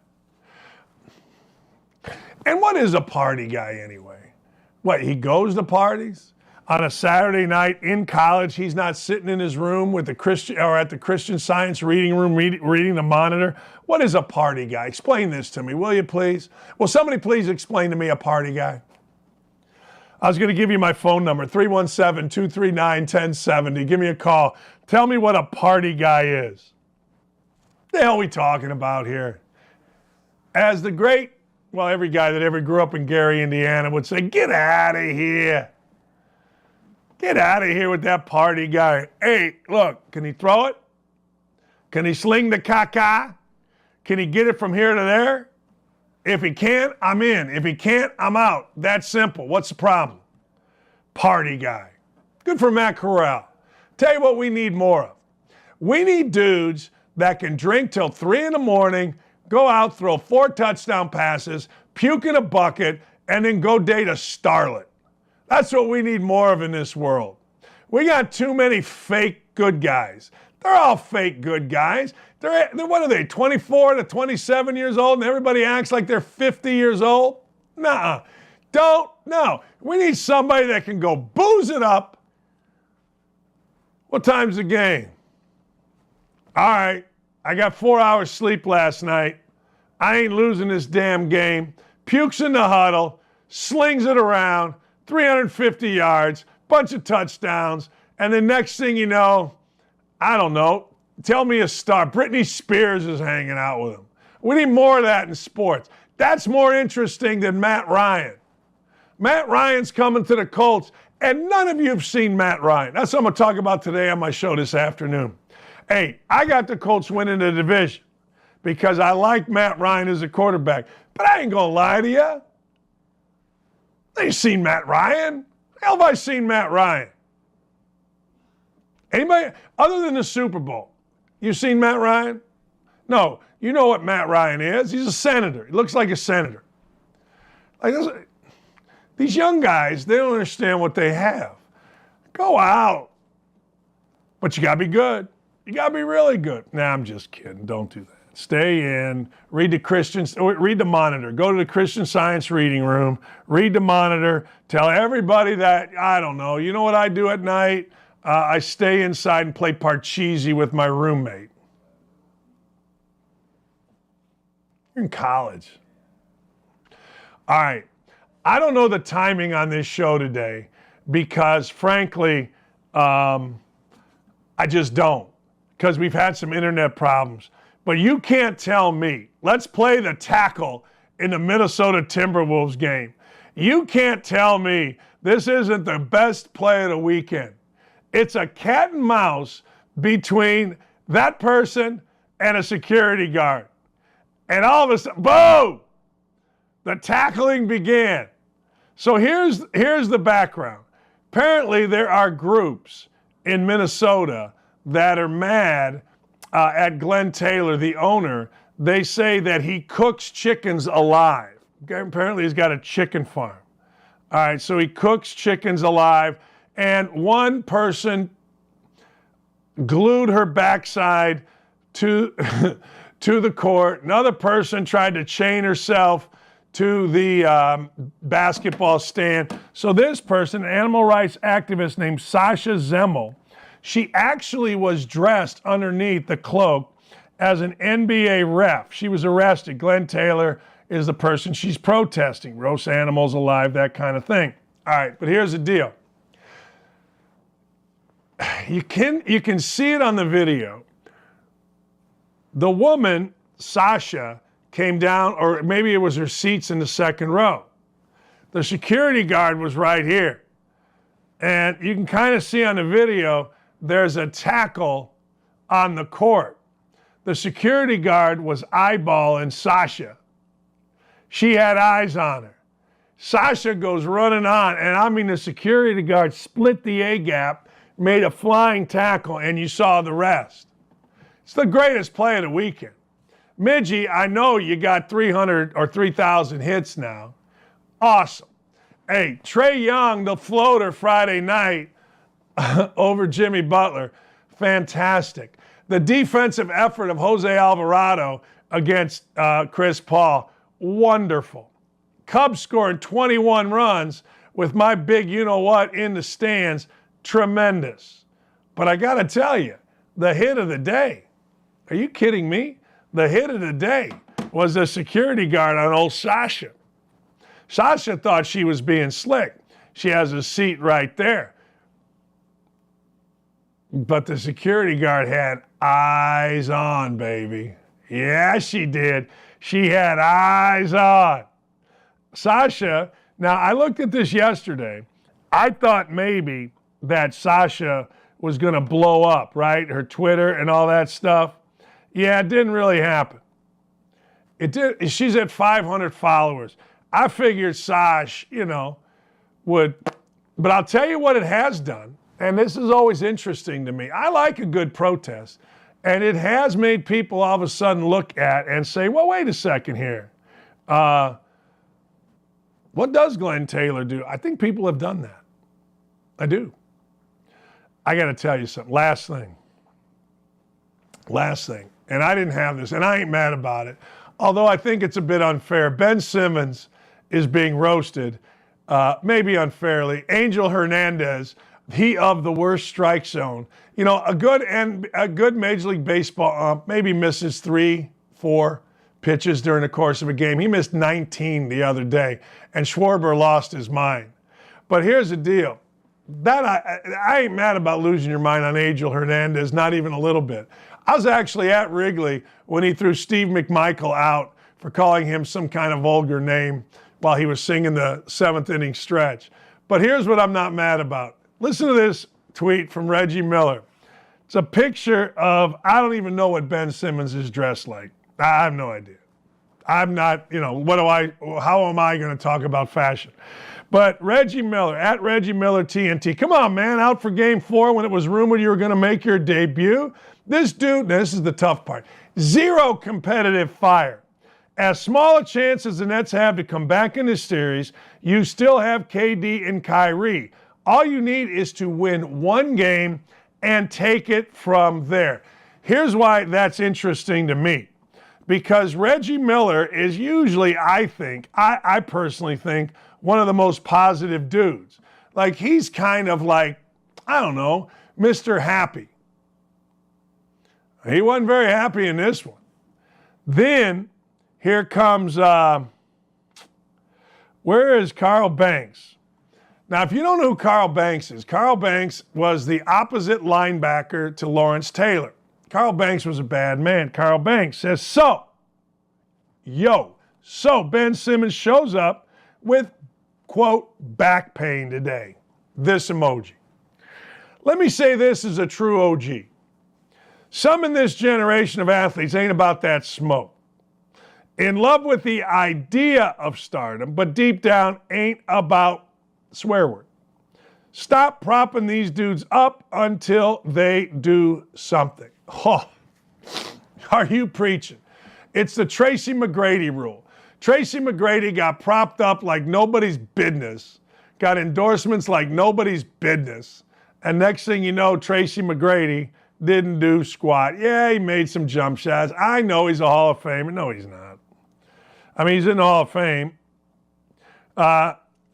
And what is a party guy anyway? What, he goes to parties? On a Saturday night in college, he's not sitting in his room with the Christian or at the Christian Science reading room reading the monitor. What is a party guy? Explain this to me, will you please? Will somebody please explain to me a party guy? I was going to give you my phone number, 317-239-1070. Give me a call. Tell me what a party guy is. What the hell are we talking about here? As the great, well, every guy that ever grew up in Gary, Indiana would say, get out of here. Get out of here with that party guy. Hey, look, can he throw it? Can he sling the caca? Can he get it from here to there? If he can't, I'm in. If he can't, I'm out. That's simple. What's the problem? Party guy. Good for Matt Corral. Tell you what we need more of. We need dudes that can drink till 3 in the morning, go out, throw 4 touchdown passes, puke in a bucket, and then go date a starlet. That's what we need more of in this world. We got too many fake good guys. They're all fake good guys. They're what are they, 24 to 27 years old, and everybody acts like they're 50 years old? Nuh-uh. No. We need somebody that can go booze it up. What time's the game? All right, I got 4 hours sleep last night. I ain't losing this damn game. Pukes in the huddle, slings it around, 350 yards, bunch of touchdowns, and the next thing you know, I don't know, tell me a star. Britney Spears is hanging out with him. We need more of that in sports. That's more interesting than Matt Ryan. Matt Ryan's coming to the Colts, and none of you have seen Matt Ryan. That's what I'm going to talk about today on my show this afternoon. Hey, I got the Colts winning the division because I like Matt Ryan as a quarterback, but I ain't going to lie to you. I ain't seen Matt Ryan. How have I seen Matt Ryan? Anybody, other than the Super Bowl, you seen Matt Ryan? No, you know what Matt Ryan is. He's a senator. He looks like a senator. These young guys, they don't understand what they have. Go out. But you got to be good. You got to be really good. Nah, I'm just kidding. Don't do that. Stay in, read the monitor, go to the Christian Science reading room, read the monitor, tell everybody that, I don't know, you know what I do at night? I stay inside and play Parcheesi with my roommate. You're in college. All right, I don't know the timing on this show today because frankly, I just don't, because we've had some internet problems. But you can't tell me, let's play the tackle in the Minnesota Timberwolves game. You can't tell me this isn't the best play of the weekend. It's a cat and mouse between that person and a security guard. And all of a sudden, boom, the tackling began. So here's the background. Apparently there are groups in Minnesota that are mad at Glenn Taylor, the owner. They say that he cooks chickens alive. Okay? Apparently he's got a chicken farm. All right, so he cooks chickens alive, and one person glued her backside to, to the court. Another person tried to chain herself to the basketball stand. So this person, an animal rights activist named Sasha Zemmel, she actually was dressed underneath the cloak as an NBA ref. She was arrested. Glenn Taylor is the person she's protesting. Roast animals alive, that kind of thing. All right, but here's the deal. You can see it on the video. The woman, Sasha, came down, or maybe it was her seats in the second row. The security guard was right here. And you can kind of see on the video, there's a tackle on the court. The security guard was eyeballing Sasha. She had eyes on her. Sasha goes running on, and I mean the security guard split the A-gap, made a flying tackle, and you saw the rest. It's the greatest play of the weekend. Midgie, I know you got 300 or 3,000 hits now. Awesome. Hey, Trae Young, the floater Friday night over Jimmy Butler, fantastic. The defensive effort of Jose Alvarado against Chris Paul, wonderful. Cubs scoring 21 runs with my big you-know-what in the stands, tremendous. But I got to tell you, the hit of the day, are you kidding me? The hit of the day was the security guard on old Sasha. Sasha thought she was being slick. She has a seat right there. But the security guard had eyes on, baby. Yeah, she did. She had eyes on. Sasha, now I looked at this yesterday. I thought maybe that Sasha was going to blow up, right? Her Twitter and all that stuff. Yeah, it didn't really happen. It did. She's at 500 followers. I figured Sash, would. But I'll tell you what it has done, and this is always interesting to me. I like a good protest, and it has made people all of a sudden look at and say, well, wait a second here. What does Glenn Taylor do? I think people have done that. I do. I got to tell you something. Last thing. And I didn't have this, and I ain't mad about it. Although I think it's a bit unfair. Ben Simmons is being roasted, maybe unfairly. Angel Hernandez, he of the worst strike zone. A good Major League Baseball ump maybe misses 3-4 pitches during the course of a game. He missed 19 the other day, and Schwarber lost his mind. But here's the deal. That I ain't mad about losing your mind on Angel Hernandez, not even a little bit. I was actually at Wrigley when he threw Steve McMichael out for calling him some kind of vulgar name while he was singing the seventh inning stretch. But here's what I'm not mad about. Listen to this tweet from Reggie Miller. It's a picture of, I don't even know what Ben Simmons is dressed like. I have no idea. I'm not, how am I going to talk about fashion? But Reggie Miller, at Reggie Miller TNT, come on, man, out for game 4 when it was rumored you were going to make your debut. This dude, this is the tough part, 0 competitive fire. As small a chance as the Nets have to come back in this series, you still have KD and Kyrie. All you need is to win one game and take it from there. Here's why that's interesting to me. Because Reggie Miller is usually, I personally think, one of the most positive dudes. Like, he's kind of like, I don't know, Mr. Happy. He wasn't very happy in this one. Then, here comes, where is Carl Banks? Now, if you don't know who Carl Banks is, Carl Banks was the opposite linebacker to Lawrence Taylor. Carl Banks was a bad man. Carl Banks says, so Ben Simmons shows up with, quote, back pain today. This emoji. Let me say this is a true OG. Some in this generation of athletes ain't about that smoke. In love with the idea of stardom, but deep down ain't about swear word. Stop propping these dudes up until they do something. Oh, are you preaching? It's the Tracy McGrady rule. Tracy McGrady got propped up like nobody's business, got endorsements like nobody's business, and next thing you know, Tracy McGrady didn't do squat. Yeah, he made some jump shots. I know he's a Hall of Famer. No, he's not. I mean, he's in the Hall of Fame.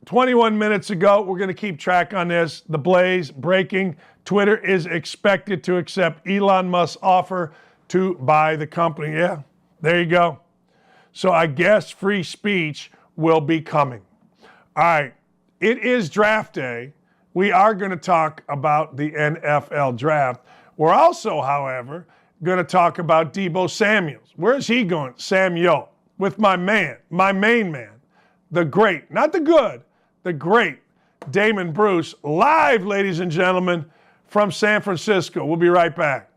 21 minutes ago, we're going to keep track on this. The Blaze breaking. Twitter is expected to accept Elon Musk's offer to buy the company. Yeah, there you go. So I guess free speech will be coming. All right, it is draft day. We are going to talk about the NFL draft. We're also, however, going to talk about Deebo Samuels. Where's he going? Samuel, with my man, my main man, the great, not the good, the great Damon Bruce, live, ladies and gentlemen, from San Francisco. We'll be right back.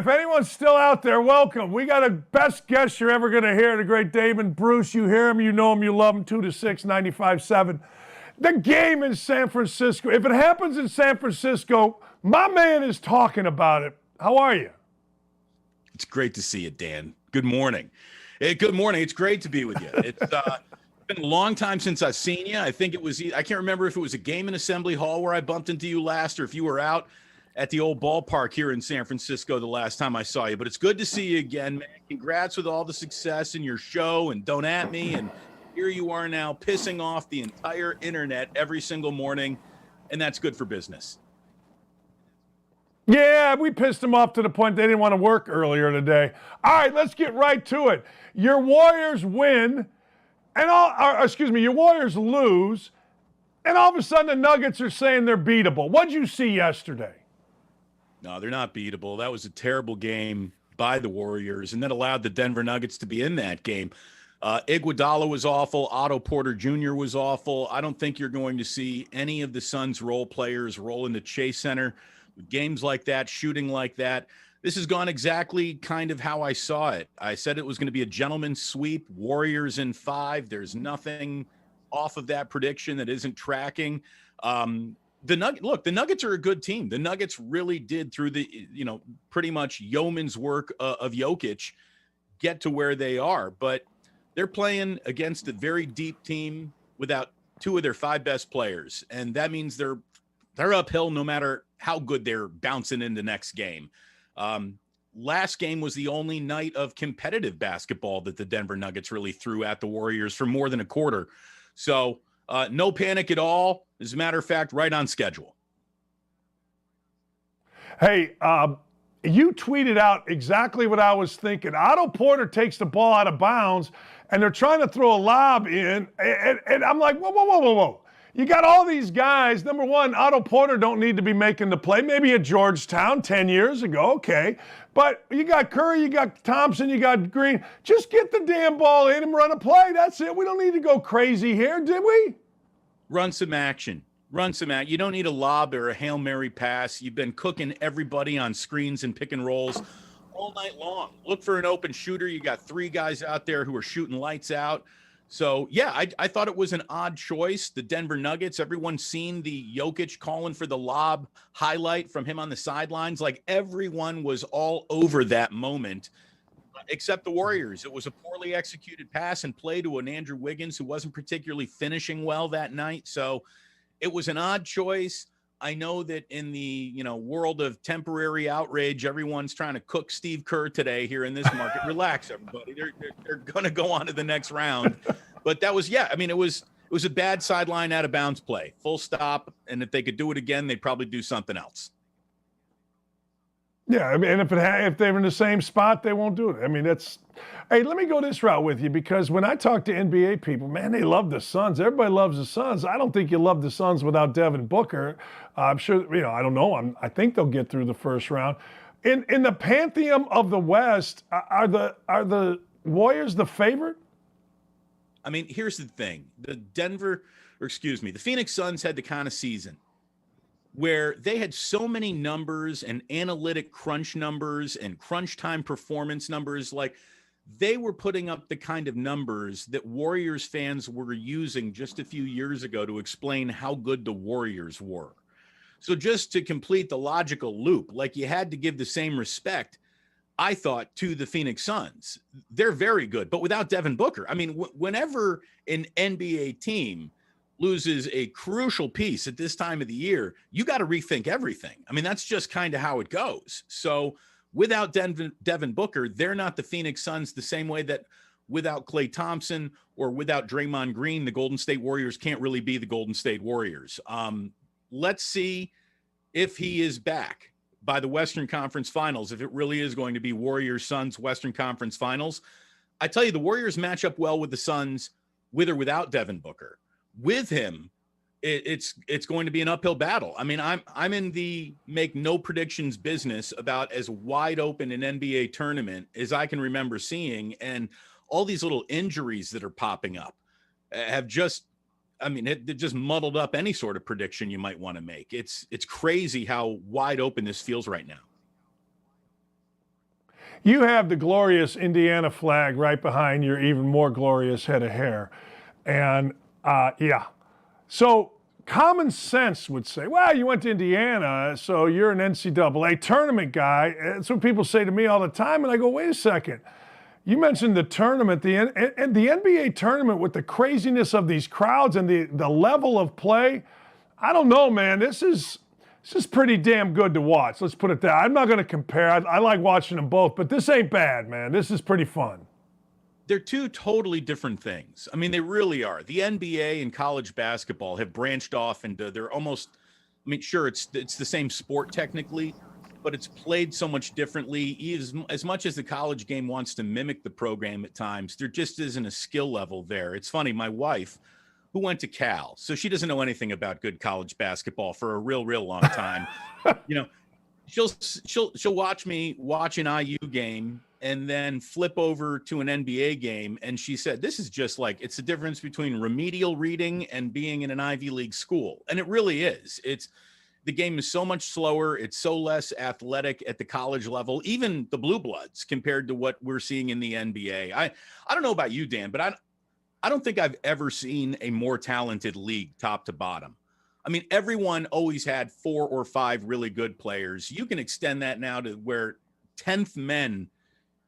if anyone's still out there, welcome. We got a best guest you're ever going to hear, the great Damon. Bruce, you hear him, you know him, you love him, 2 to 6, 95.7. The game in San Francisco. If it happens in San Francisco, my man is talking about it. How are you? It's great to see you, Dan. Good morning. Good morning. It's great to be with you. It's been a long time since I've seen you. I think it was, I can't remember if it was a game in Assembly Hall where I bumped into you last or if you were out at the old ballpark here in San Francisco the last time I saw you. But it's good to see you again, man. Congrats with all the success in your show and Don't At Me. And here you are now pissing off the entire internet every single morning. And that's good for business. Yeah, we pissed them off to the point they didn't want to work earlier today. All right, let's get right to it. Your Warriors win, and your Warriors lose, and all of a sudden the Nuggets are saying they're beatable. What'd you see yesterday? No, they're not beatable. That was a terrible game by the Warriors, and that allowed the Denver Nuggets to be in that game. Iguodala was awful. Otto Porter Jr. was awful. I don't think you're going to see any of the Suns role players roll into Chase Center with games like that, shooting like that. This has gone exactly kind of how I saw it. I said it was going to be a gentleman's sweep, Warriors in 5. There's nothing off of that prediction that isn't tracking. The Nuggets are a good team. The Nuggets really did, through the, pretty much yeoman's work of Jokic, get to where they are. But they're playing against a very deep team without 2 of their 5 best players. And that means they're uphill no matter how good they're bouncing in the next game. Last game was the only night of competitive basketball that the Denver Nuggets really threw at the Warriors for more than a quarter. So no panic at all. As a matter of fact, right on schedule. Hey, you tweeted out exactly what I was thinking. Otto Porter takes the ball out of bounds, and they're trying to throw a lob in, and I'm like, whoa. You got all these guys. Number one, Otto Porter don't need to be making the play. Maybe at Georgetown 10 years ago, okay. But you got Curry, you got Thompson, you got Green. Just get the damn ball in and run a play. That's it. We don't need to go crazy here, did we? Run some action. You don't need a lob or a Hail Mary pass. You've been cooking everybody on screens and pick and rolls all night long. Look for an open shooter. You got 3 guys out there who are shooting lights out. So, yeah, I thought it was an odd choice. The Denver Nuggets, everyone's seen the Jokic calling for the lob highlight from him on the sidelines. Like, everyone was all over that moment, except the Warriors. It was a poorly executed pass and play to an Andrew Wiggins who wasn't particularly finishing well that night. So it was an odd choice. I know that in the world of temporary outrage, everyone's trying to cook Steve Kerr today here in this market. Relax, everybody. They're going to go on to the next round. But that was, it was a bad sideline out of bounds play. Full stop. And if they could do it again, they'd probably do something else. Yeah, I mean, and if they're in the same spot, they won't do it. I mean, hey, let me go this route with you, because when I talk to NBA people, man, they love the Suns. Everybody loves the Suns. I don't think you love the Suns without Devin Booker. I'm sure, I don't know. I think they'll get through the first round. In the pantheon of the West, are the Warriors the favorite? I mean, here's the thing. The Phoenix Suns had the kind of season where they had so many numbers and analytic crunch numbers and crunch time performance numbers. Like, they were putting up the kind of numbers that Warriors fans were using just a few years ago to explain how good the Warriors were. So just to complete the logical loop, like, you had to give the same respect, I thought, to the Phoenix Suns. They're very good, but without Devin Booker. I mean, whenever an NBA team loses a crucial piece at this time of the year, you got to rethink everything. I mean, that's just kind of how it goes. So without Devin Booker, they're not the Phoenix Suns the same way that without Klay Thompson or without Draymond Green, the Golden State Warriors can't really be the Golden State Warriors. Let's see if he is back by the Western Conference Finals, if it really is going to be Warriors-Suns Western Conference Finals. I tell you, the Warriors match up well with the Suns with or without Devin Booker. With him, it's going to be an uphill battle. I mean, I'm in the make no predictions business about as wide open an NBA tournament as I can remember seeing, and all these little injuries that are popping up have just, it just muddled up any sort of prediction you might want to make. It's crazy how wide open this feels right now. You have the glorious Indiana flag right behind your even more glorious head of hair. And yeah. So common sense would say, well, you went to Indiana, so you're an NCAA tournament guy. That's what people say to me all the time. And I go, wait a second. You mentioned the tournament, the NBA tournament with the craziness of these crowds and the level of play. I don't know, man. This is pretty damn good to watch. Let's put it that. I'm not going to compare. I like watching them both, but this ain't bad, man. This is pretty fun. They're two totally different things. I mean, they really are. The NBA and college basketball have branched off into, they're almost, I mean, sure, it's the same sport technically, but it's played so much differently. As much as the college game wants to mimic the program at times, there just isn't a skill level there. It's funny, my wife, who went to Cal, so she doesn't know anything about good college basketball for a real long time. You know, she'll watch me watch an IU game and then flip over to an NBA game, and she said, this is just like, it's the difference between remedial reading and being in an Ivy League school. And it really is. The game is so much slower. It's so less athletic at the college level, even the blue bloods, compared to what we're seeing in the NBA. I don't know about you, Dan, but I don't think I've ever seen a more talented league top to bottom. I mean, everyone always had 4 or 5 really good players. You can extend that now to where 10th men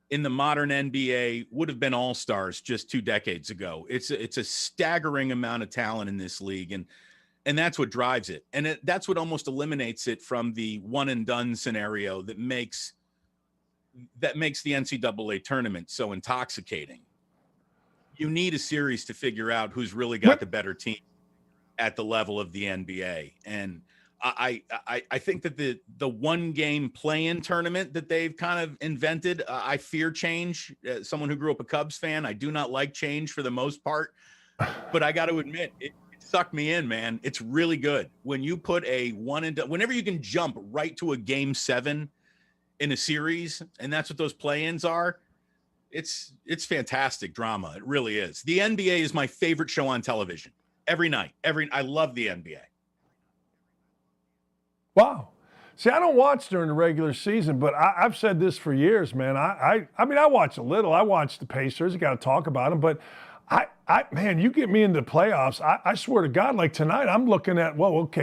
in the modern NBA would have been all-stars just 2 decades ago. It's a staggering amount of talent in this league, and that's what drives it. And that's what almost eliminates it from the one and done scenario that makes the NCAA tournament so intoxicating. You need a series to figure out who's really got the better team at the level of the NBA. And I think that the one game play-in tournament that they've kind of invented, I fear change. As someone who grew up a Cubs fan, I do not like change for the most part, but I got to admit, it sucked me in, man. It's really good when you put a one and done, whenever you can jump right to a game 7 in a series, and that's what those play-ins are. It's fantastic drama. It really is. The NBA is my favorite show on television every night. I love the NBA. Wow. See, I don't watch during the regular season, but I've said this for years, man. I mean, I watch a little. I watch the Pacers. You got to talk about them, but man, you get me into the playoffs. I swear to God, like tonight, I'm looking at,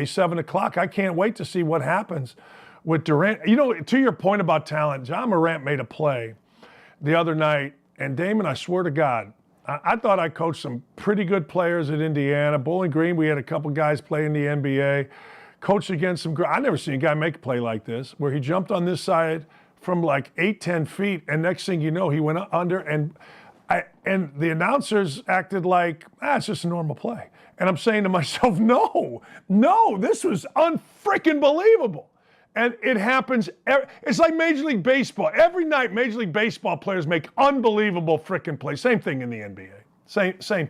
7 o'clock. I can't wait to see what happens with Durant. You know, to your point about talent, John Morant made a play the other night, and Damon, I swear to God, I thought I coached some pretty good players at Indiana. Bowling Green, we had a couple guys play in the NBA. Coached against some, I never seen a guy make a play like this, where he jumped on this side from like 8-10 feet, and next thing you know, he went under, and the announcers acted like, it's just a normal play. And I'm saying to myself, no, this was unfreaking believable. And it happens, it's like Major League Baseball. Every night, Major League Baseball players make unbelievable freaking plays. Same thing in the NBA. Same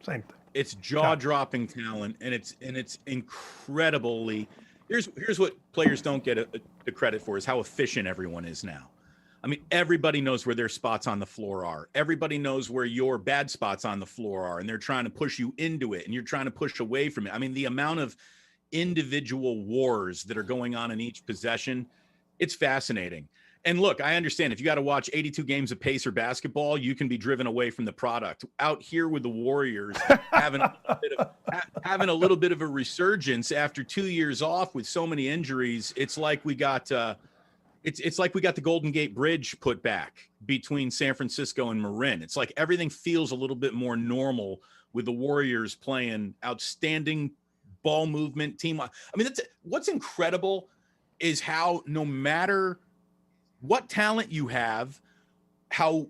thing. It's jaw-dropping talent, and it's incredibly. Here's what players don't get the credit for, is how efficient everyone is now. I mean, everybody knows where their spots on the floor are. Everybody knows where your bad spots on the floor are, and they're trying to push you into it, and you're trying to push away from it. I mean, the amount of individual wars that are going on in each possession, it's fascinating. And look, I understand if you got to watch 82 games of Pacer basketball, you can be driven away from the product. Out here with the Warriors, having a little bit of a resurgence after 2 years off with so many injuries, it's like we got it's like we got the Golden Gate Bridge put back between San Francisco and Marin. It's like everything feels a little bit more normal with the Warriors playing outstanding ball movement, team. I mean, what's incredible is how no matter what talent you have, how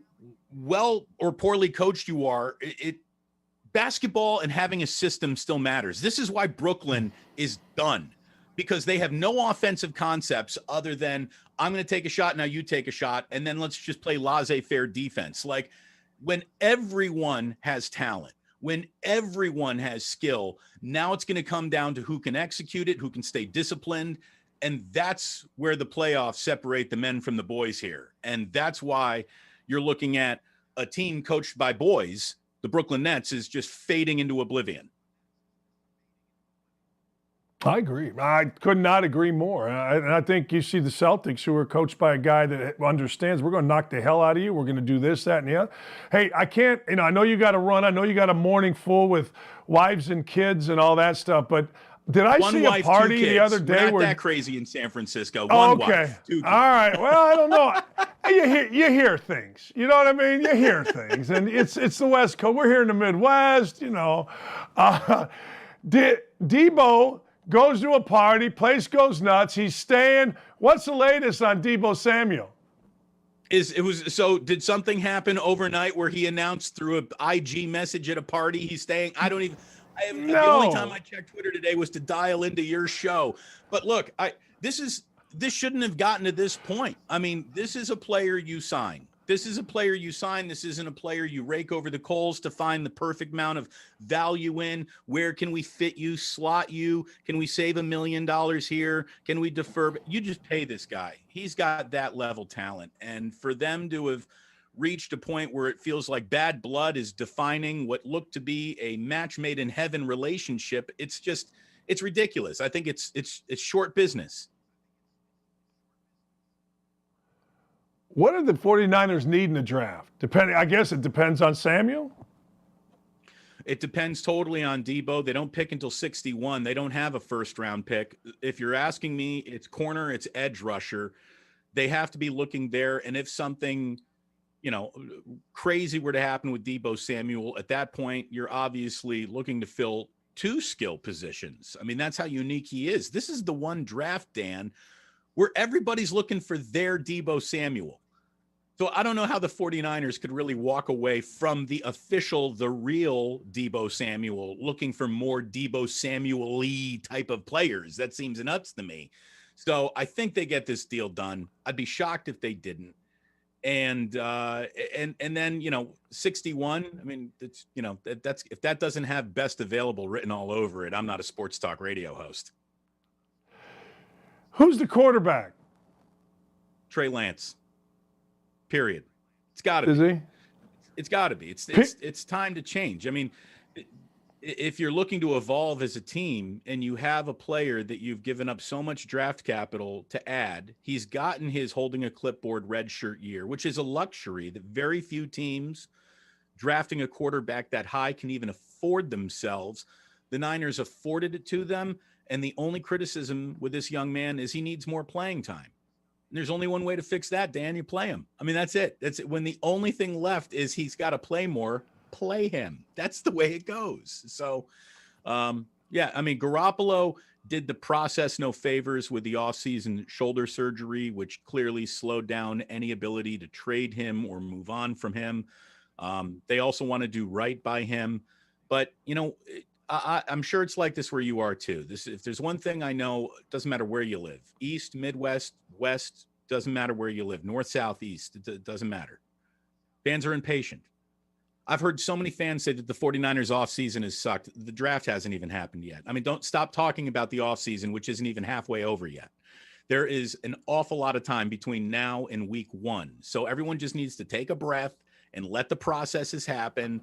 well or poorly coached you are, basketball and having a system still matters. This is why Brooklyn is done, because they have no offensive concepts other than, I'm going to take a shot, now you take a shot, and then let's just play laissez-faire defense. Like, when everyone has talent, when everyone has skill, now it's going to come down to who can execute it, who can stay disciplined. And that's where the playoffs separate the men from the boys here. And that's why you're looking at a team coached by boys, the Brooklyn Nets, is just fading into oblivion. I agree. I could not agree more. And I think you see the Celtics, who are coached by a guy that understands we're going to knock the hell out of you. We're going to do this, that, and the other. Hey, I can't, I know you got to run. I know you got a morning full with wives and kids and all that stuff. But did I One see wife, a party the other day We're not where that crazy in San Francisco. Oh, One okay. wife, 2 kids. All right. Well, I don't know. You hear things. You know what I mean? You hear things. And it's the West Coast. We're here in the Midwest, Debo goes to a party, place goes nuts. He's staying. What's the latest on Debo Samuel? Did something happen overnight where he announced through an IG message at a party he's staying? The only time I checked Twitter today was to dial into your show. But look, this shouldn't have gotten to this point. I mean, this is a player you sign. This is a player you sign. This isn't a player you rake over the coals to find the perfect amount of value in. Where can we fit you, slot you? Can we save $1 million here? Can we defer? You just pay this guy. He's got that level talent. And for them to have reached a point where it feels like bad blood is defining what looked to be a match made in heaven relationship, it's ridiculous. I think it's short business. What do the 49ers need in the draft? I guess it depends on Samuel. It depends totally on Debo. They don't pick until 61. They don't have a first-round pick. If you're asking me, it's corner, it's edge rusher. They have to be looking there. And if something, crazy were to happen with Debo Samuel, at that point, you're obviously looking to fill 2 skill positions. I mean, that's how unique he is. This is the one draft, Dan, where everybody's looking for their Debo Samuel. So I don't know how the 49ers could really walk away from the real Debo Samuel, looking for more Debo Samuel-y type of players. That seems nuts to me. So I think they get this deal done. I'd be shocked if they didn't. And then 61. I mean, it's that's if that doesn't have best available written all over it, I'm not a sports talk radio host. Who's the quarterback? Trey Lance. Period. It's got to be. Is he? It's got to be. It's time to change. I mean, if you're looking to evolve as a team and you have a player that you've given up so much draft capital to add, he's gotten his holding a clipboard redshirt year, which is a luxury that very few teams drafting a quarterback that high can even afford themselves. The Niners afforded it to them, and the only criticism with this young man is he needs more playing time. And there's only one way to fix that, Dan. You play him. I mean, that's it. That's it. When the only thing left is he's got to play more, play him. That's the way it goes. So, I mean, Garoppolo did the process no favors with the offseason shoulder surgery, which clearly slowed down any ability to trade him or move on from him. They also want to do right by him. But, I'm sure it's like this where you are too. If there's one thing I know, it doesn't matter where you live. East, Midwest, West, doesn't matter where you live. North, South, East, it doesn't matter. Fans are impatient. I've heard so many fans say that the 49ers offseason has sucked. The draft hasn't even happened yet. I mean, don't stop talking about the offseason, which isn't even halfway over yet. There is an awful lot of time between now and week 1. So everyone just needs to take a breath and let the processes happen.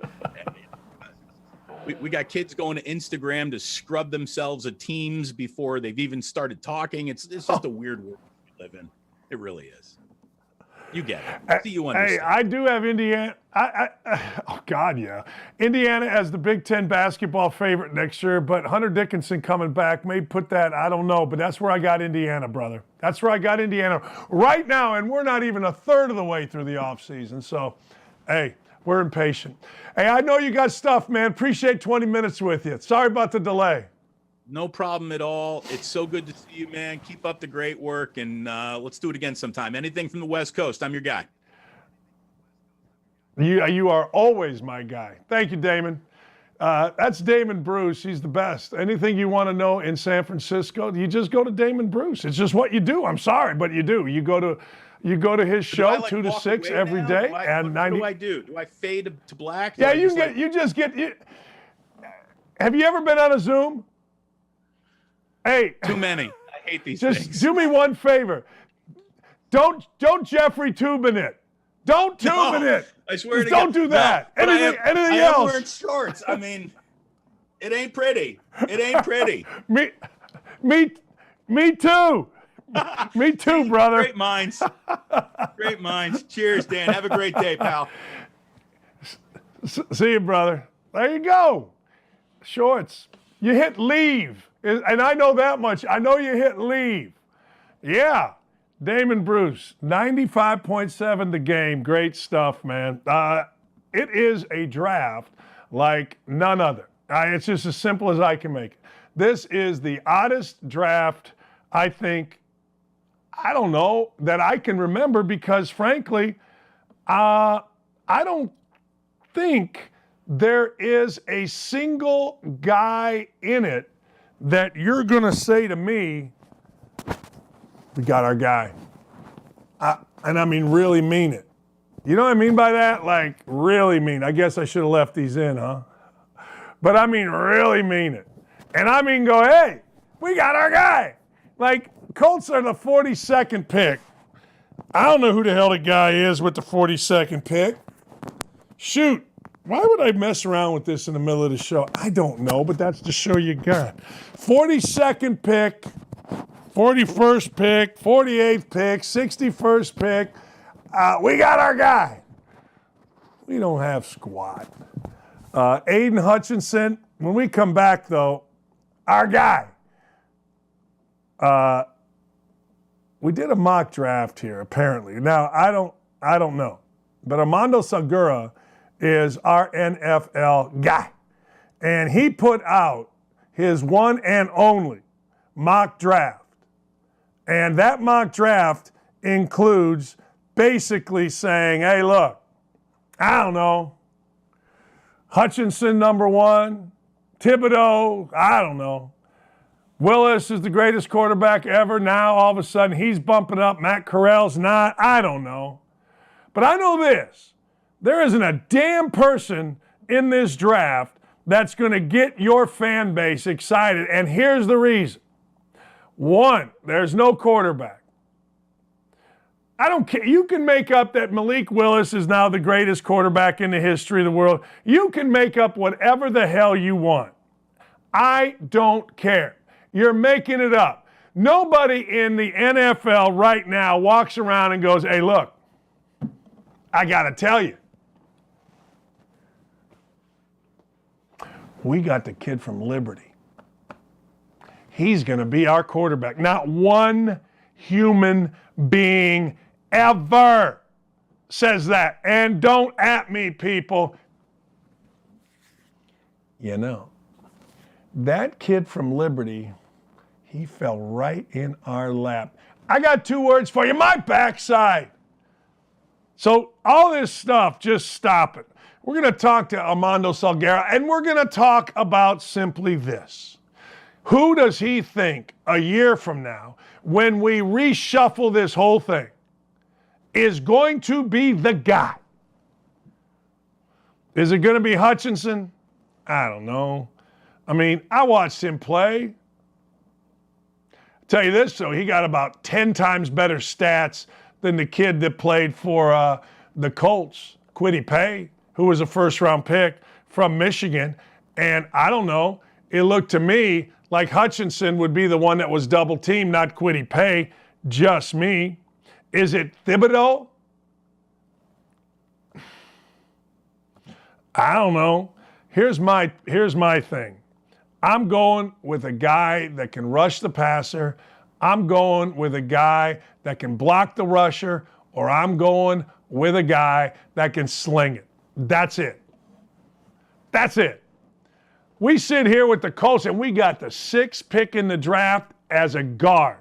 We got kids going to Instagram to scrub themselves at teams before they've even started talking. It's just a weird world we live in. It really is. You get it. Do you understand? Hey, I do have Indiana. Oh, God, yeah. Indiana as the Big Ten basketball favorite next year, but Hunter Dickinson coming back may put that, I don't know, but that's where I got Indiana, brother. That's where I got Indiana right now, and we're not even a third of the way through the offseason. So, hey, we're impatient. Hey, I know you got stuff, man. Appreciate 20 minutes with you. Sorry about the delay. No problem at all. It's so good to see you, man. Keep up the great work, and let's do it again sometime. Anything from the West Coast, I'm your guy. You are always my guy. Thank you, Damon. That's Damon Bruce. He's the best. Anything you want to know in San Francisco, you just go to Damon Bruce. It's just what you do. I'm sorry, but you do. You go to his show 2 to 6 every day. And 90. What do I do? Do I fade to black? Yeah, have you ever been on a Zoom? Hey, too many. I hate these just things. Just do me one favor. Don't Jeffrey Tubin it. Don't Tubin it. I swear to God. Don't do that. No, anything else? I'm wearing shorts. I mean, it ain't pretty. It ain't pretty. Me too. Me too, brother. Great minds. Great minds. Cheers, Dan. Have a great day, pal. See you, brother. There you go. Shorts. You hit leave. And I know that much. I know you hit leave. Yeah. Damon Bruce, 95.7 the game. Great stuff, man. It is a draft like none other. It's just as simple as I can make it. This is the oddest draft, I think, I don't know, that I can remember because, frankly, I don't think there is a single guy in it that you're going to say to me, we got our guy. And I mean, really mean it. You know what I mean by that? Like, really mean. I guess I should have left these in, huh? But I mean, really mean it. And I mean, go, hey, we got our guy. Like, Colts are the 42nd pick. I don't know who the hell the guy is with the 42nd pick. Shoot. Why would I mess around with this in the middle of the show? I don't know, but that's the show you got. 42nd pick, 41st pick, 48th pick, 61st pick. We got our guy. We don't have squat. Aiden Hutchinson. When we come back, though, our guy. We did a mock draft here, apparently. Now, I don't know. But Armando Salguero is our NFL guy. And he put out his one and only mock draft. And that mock draft includes basically saying, hey, look, I don't know, Hutchinson number one, Thibodeau, I don't know. Willis is the greatest quarterback ever. Now, all of a sudden, he's bumping up. Matt Corral's not. I don't know. But I know this. There isn't a damn person in this draft that's going to get your fan base excited. And here's the reason. One, there's no quarterback. I don't care. You can make up that Malik Willis is now the greatest quarterback in the history of the world. You can make up whatever the hell you want. I don't care. You're making it up. Nobody in the NFL right now walks around and goes, hey, look, I got to tell you. We got the kid from Liberty. He's going to be our quarterback. Not one human being ever says that. And don't at me, people. You know, that kid from Liberty, he fell right in our lap. I got two words for you, my backside. So all this stuff, just stop it. We're going to talk to Armando Salguero, and we're going to talk about simply this. Who does he think a year from now, when we reshuffle this whole thing, is going to be the guy? Is it going to be Hutchinson? I don't know. I mean, I watched him play. I'll tell you this, though, he got about 10 times better stats than the kid that played for the Colts, Kwity Paye, who was a first-round pick from Michigan. And I don't know, it looked to me like Hutchinson would be the one that was double-teamed, not Kwity Paye, just me. Is it Thibodeau? I don't know. Here's my thing. I'm going with a guy that can rush the passer. I'm going with a guy that can block the rusher, or I'm going with a guy that can sling it. That's it. That's it. We sit here with the Colts, and we got the 6th pick in the draft as a guard.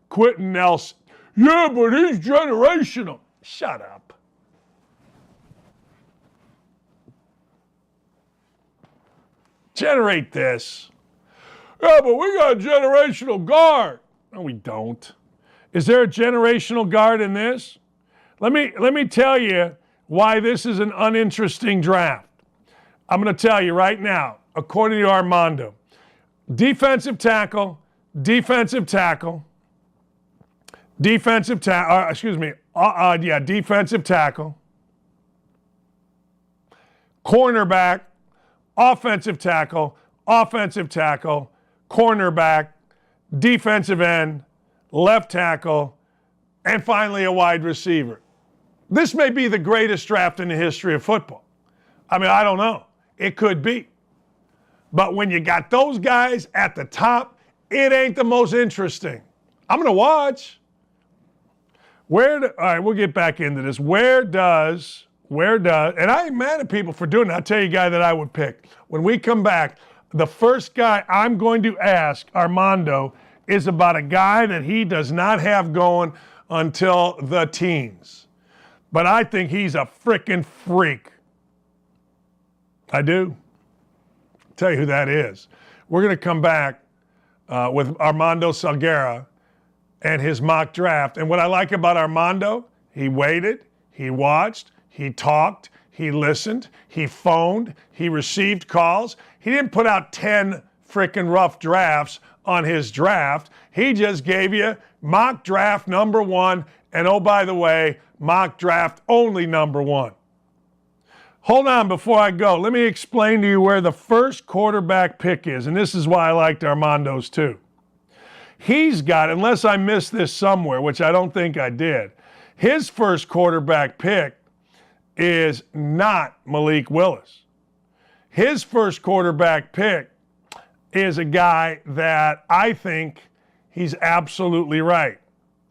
Quentin Nelson. Yeah, but he's generational. Shut up. Generate this. Yeah, but we got a generational guard. No, we don't. Is there a generational guard in this? Let me tell you why this is an uninteresting draft. I'm going to tell you right now, according to Armando, defensive tackle, defensive tackle, defensive tackle, cornerback, offensive tackle, cornerback, defensive end, left tackle, and finally a wide receiver. This may be the greatest draft in the history of football. I mean, I don't know. It could be. But when you got those guys at the top, it ain't the most interesting. I'm going to watch. All right, we'll get back into this. Where does, and I ain't mad at people for doing it. I'll tell you a guy that I would pick. When we come back, the first guy I'm going to ask Armando is about a guy that he does not have going until the teens. But I think he's a freaking freak. I do. I'll tell you who that is. We're going to come back with Armando Salguero and his mock draft. And what I like about Armando, he waited, he watched, he talked, he listened, he phoned, he received calls. He didn't put out 10 freaking rough drafts on his draft. He just gave you mock draft number 1, and oh, by the way, mock draft only number 1. Hold on before I go. Let me explain to you where the first quarterback pick is, and this is why I liked Armando's too. He's got, unless I missed this somewhere, which I don't think I did, his first quarterback pick is not Malik Willis. His first quarterback pick is a guy that I think he's absolutely right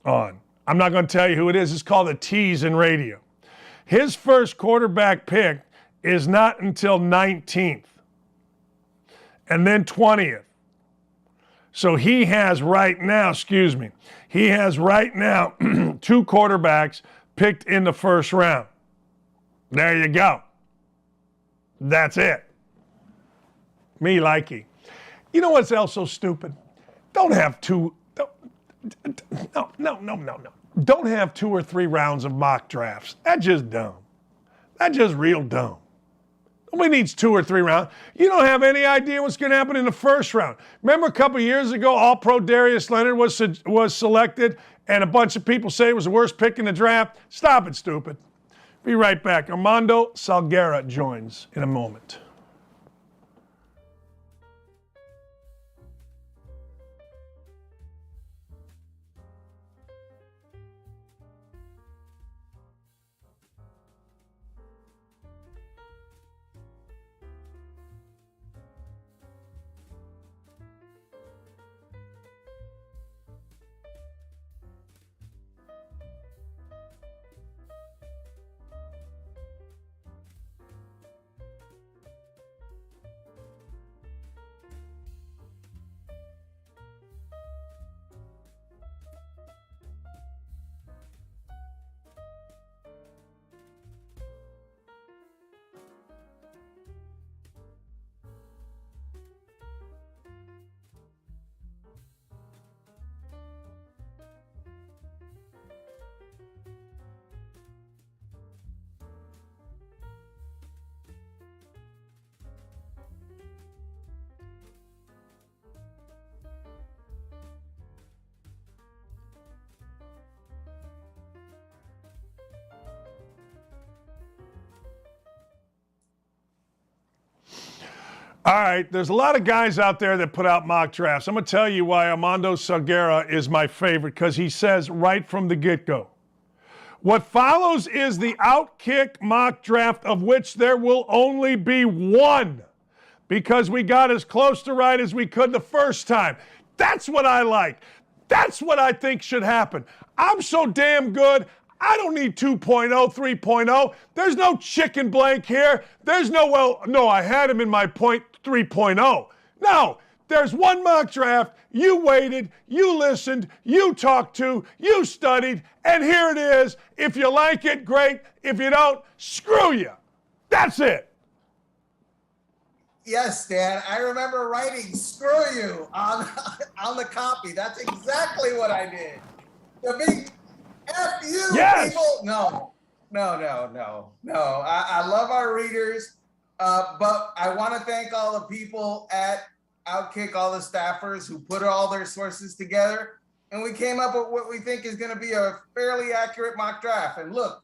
on. I'm not going to tell you who it is. It's called a tease in radio. His first quarterback pick is not until 19th and then 20th. So he has right now, he has right now 2 quarterbacks picked in the first round. There you go. That's it. Me likey. You know what's else so stupid? Don't have 2 or 3 rounds of mock drafts. That's just dumb. That's just real dumb. Nobody needs 2 or 3 rounds. You don't have any idea what's going to happen in the first round. Remember a couple years ago, All-Pro Darius Leonard was selected, and a bunch of people say it was the worst pick in the draft? Stop it, stupid. Be right back. Armando Salguero joins in a moment. All right, there's a lot of guys out there that put out mock drafts. I'm going to tell you why Armando Salguero is my favorite, because he says right from the get-go, what follows is the Outkick mock draft, of which there will only be one, because we got as close to right as we could the first time. That's what I like. That's what I think should happen. I'm so damn good, I don't need 2.0, 3.0. There's no chicken blank here. There's no, well, no, I had him in my point 3.0. No, there's one mock draft. You waited, you listened, you talked to, you studied, and here it is. If you like it, great. If you don't, screw you. That's it. Yes, Dan. I remember writing "screw you" on the copy. That's exactly what I did. The big F you, yes. People. No. I love our readers, but I want to thank all the people at Outkick, all the staffers who put all their sources together, and we came up with what we think is going to be a fairly accurate mock draft. And look,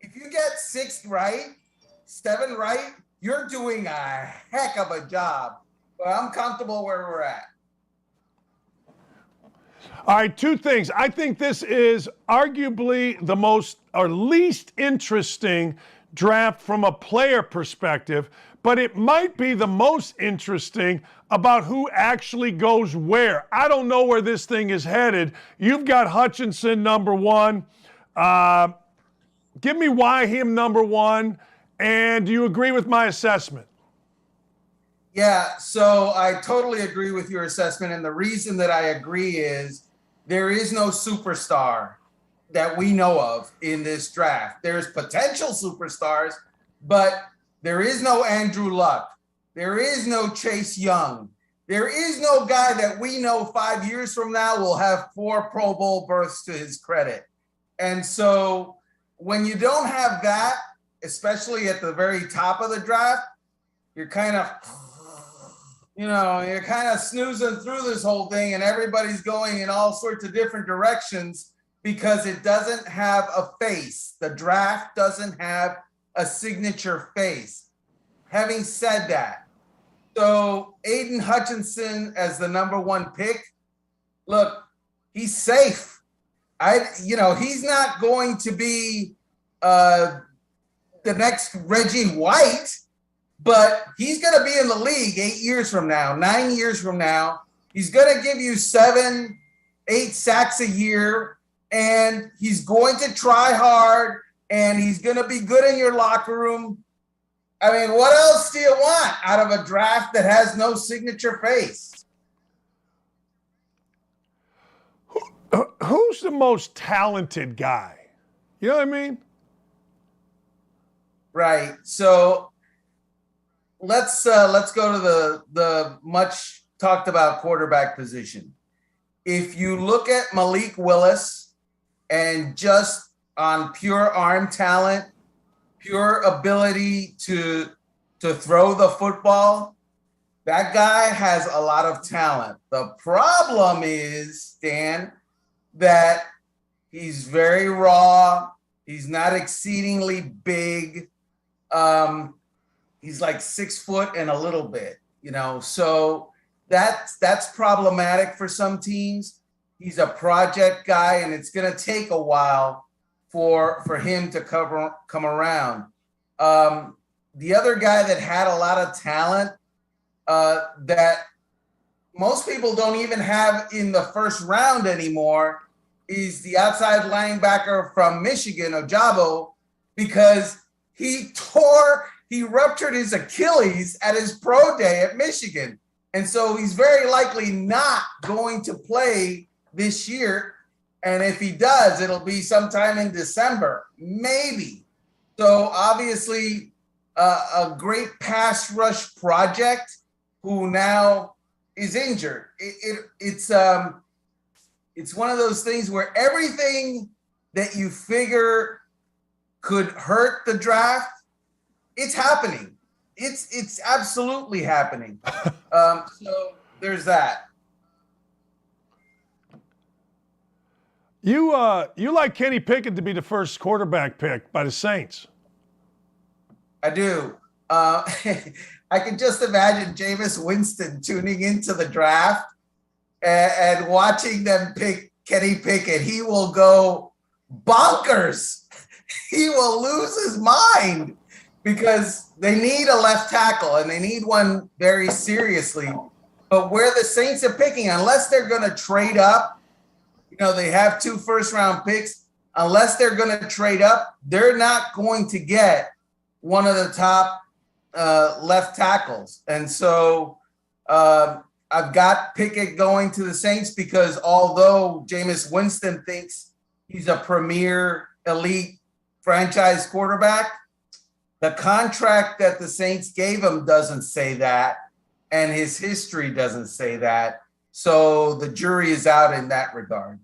if you get 6 right, 7 right, you're doing a heck of a job. But I'm comfortable where we're at. All right, two things. I think this is arguably the most or least interesting draft from a player perspective, but it might be the most interesting about who actually goes where. I don't know where this thing is headed. You've got Hutchinson number one. Give me why him number one, and do you agree with my assessment? Yeah, so I totally agree with your assessment. And the reason that I agree is there is no superstar that we know of in this draft. There's potential superstars, but there is no Andrew Luck. There is no Chase Young. There is no guy that we know 5 years from now will have 4 Pro Bowl berths to his credit. And so when you don't have that, especially at the very top of the draft, you're kind of, you're kind of snoozing through this whole thing, and everybody's going in all sorts of different directions because it doesn't have a face. The draft doesn't have a signature face. Having said that, so Aiden Hutchinson as the number one pick, look, he's safe. He's not going to be the next Reggie White, but he's going to be in the league 8 years from now, 9 years from now. He's going to give you 7, 8 sacks a year, and he's going to try hard, and he's going to be good in your locker room. I mean, what else do you want out of a draft that has no signature face? Who's the most talented guy? You know what I mean? Right. So let's go to the much talked about quarterback position. If you look at Malik Willis and just on pure arm talent, pure ability to throw the football, that guy has a lot of talent. The problem is, Dan, that he's very raw. He's not exceedingly big. He's like 6 foot and a little bit, so that's problematic for some teams. He's a project guy, and it's going to take a while for him to come around. The other guy that had a lot of talent that most people don't even have in the first round anymore is the outside linebacker from Michigan, Ojabo, because he ruptured his Achilles at his pro day at Michigan. And so he's very likely not going to play this year. And if he does, it'll be sometime in December, maybe. So obviously a great pass rush project who now is injured. It's one of those things where everything that you figure could hurt the draft, it's happening. It's absolutely happening. So there's that. You like Kenny Pickett to be the first quarterback pick by the Saints. I do. I can just imagine Jameis Winston tuning into the draft and watching them pick Kenny Pickett. He will go bonkers. He will lose his mind because they need a left tackle and they need one very seriously. But where the Saints are picking, unless they're going to trade up, they have 2 first-round picks. Unless they're going to trade up, they're not going to get one of the top left tackles. And so I've got Pickett going to the Saints because although Jameis Winston thinks he's a premier elite franchise quarterback, the contract that the Saints gave him doesn't say that, and his history doesn't say that. So the jury is out in that regard.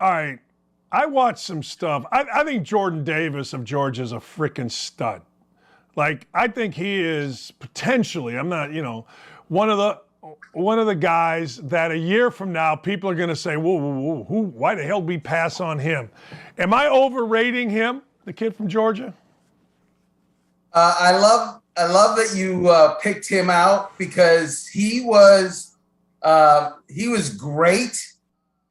All right. I watched some stuff. I think Jordan Davis of Georgia is a freaking stud. Like, I think he is potentially, I'm not, one of the guys that a year from now, people are going to say, whoa, why the hell did we pass on him? Am I overrating him, the kid from Georgia? I love that you picked him out because he was He was great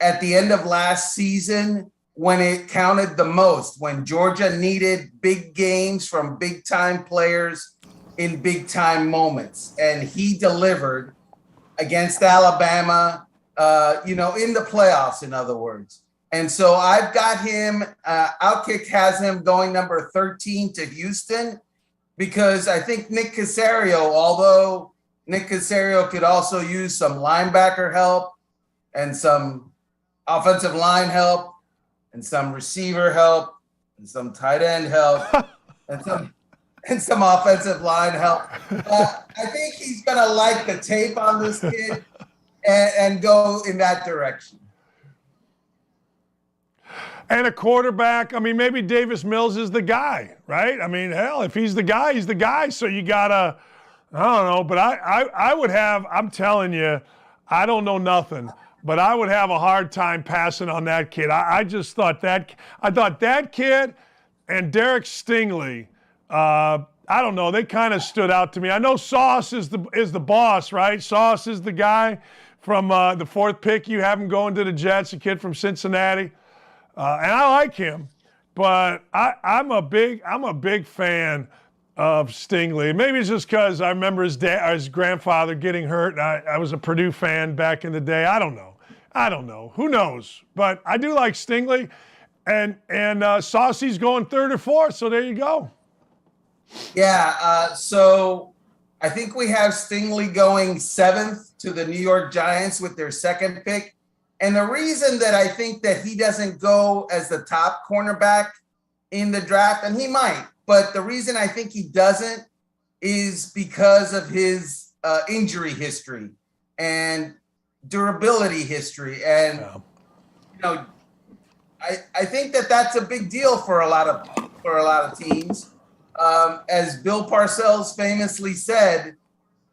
at the end of last season when it counted the most, when Georgia needed big games from big time players in big time moments. And he delivered against Alabama, in the playoffs, in other words. And so I've got him, Outkick has him going number 13 to Houston, because I think Nick Caserio, although Nick Caserio could also use some linebacker help and some offensive line help and some receiver help and some tight end help and some offensive line help. I think he's going to like the tape on this kid and go in that direction. And a quarterback, I mean, maybe Davis Mills is the guy, right? I mean, hell, if he's the guy, he's the guy. So you got to, I don't know, but I would have, I'm telling you, I don't know nothing, but I would have a hard time passing on that kid. I just thought that kid and Derek Stingley, I don't know, they kind of stood out to me. I know Sauce is the boss, right? Sauce is the guy from the fourth pick. You have him going to the Jets, a kid from Cincinnati. And I like him, but I'm a big fan of Stingley. Maybe it's just because I remember his grandfather getting hurt. I was a Purdue fan back in the day. I don't know. Who knows? But I do like Stingley, and Saucy's going third or fourth. So there you go. Yeah. So I think we have Stingley going 7th to the New York Giants with their second pick. And the reason that I think that he doesn't go as the top cornerback in the draft, and he might, but the reason I think he doesn't is because of his injury history and durability history. And, I think that that's a big deal for a lot of teams. As Bill Parcells famously said,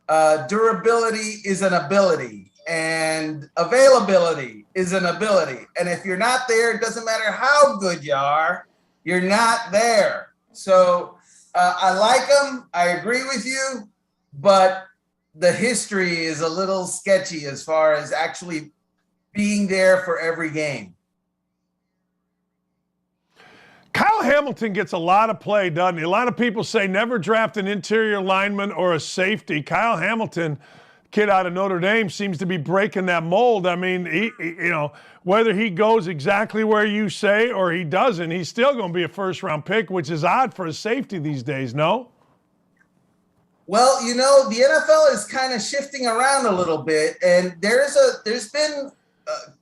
durability is an ability. And availability is an ability. And if you're not there, it doesn't matter how good you are, you're not there. So I like him. I agree with you, but the history is a little sketchy as far as actually being there for every game. Kyle Hamilton gets a lot of play, doesn't he? A lot of people say never draft an interior lineman or a safety. Kyle Hamilton, kid out of Notre Dame, seems to be breaking that mold. I mean, he whether he goes exactly where you say or he doesn't, he's still going to be a first-round pick, which is odd for a safety these days, no? Well, the NFL is kind of shifting around a little bit, and there's been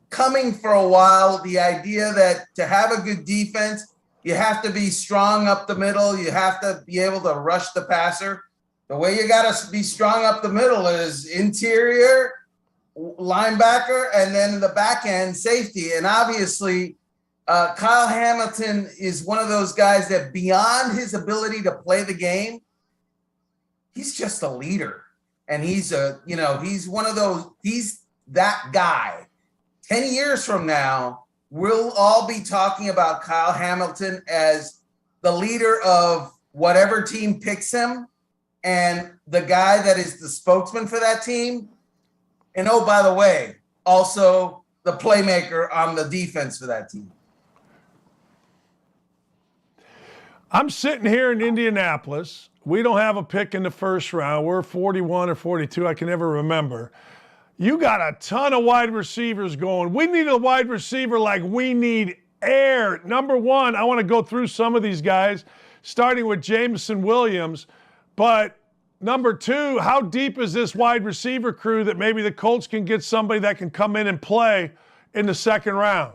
coming for a while the idea that to have a good defense, you have to be strong up the middle, you have to be able to rush the passer. The way you got to be strong up the middle is interior linebacker and then the back end safety. And obviously, Kyle Hamilton is one of those guys that beyond his ability to play the game, he's just a leader. And he's one of those, he's that guy. 10 years from now, we'll all be talking about Kyle Hamilton as the leader of whatever team picks him, and the guy that is the spokesman for that team. And oh, by the way, also the playmaker on the defense for that team. I'm sitting here in Indianapolis. We don't have a pick in the first round. We're 41 or 42. I can never remember. You got a ton of wide receivers going. We need a wide receiver like we need air. Number one, I want to go through some of these guys, starting with Jameson Williams. But number two, how deep is this wide receiver crew that maybe the Colts can get somebody that can come in and play in the second round?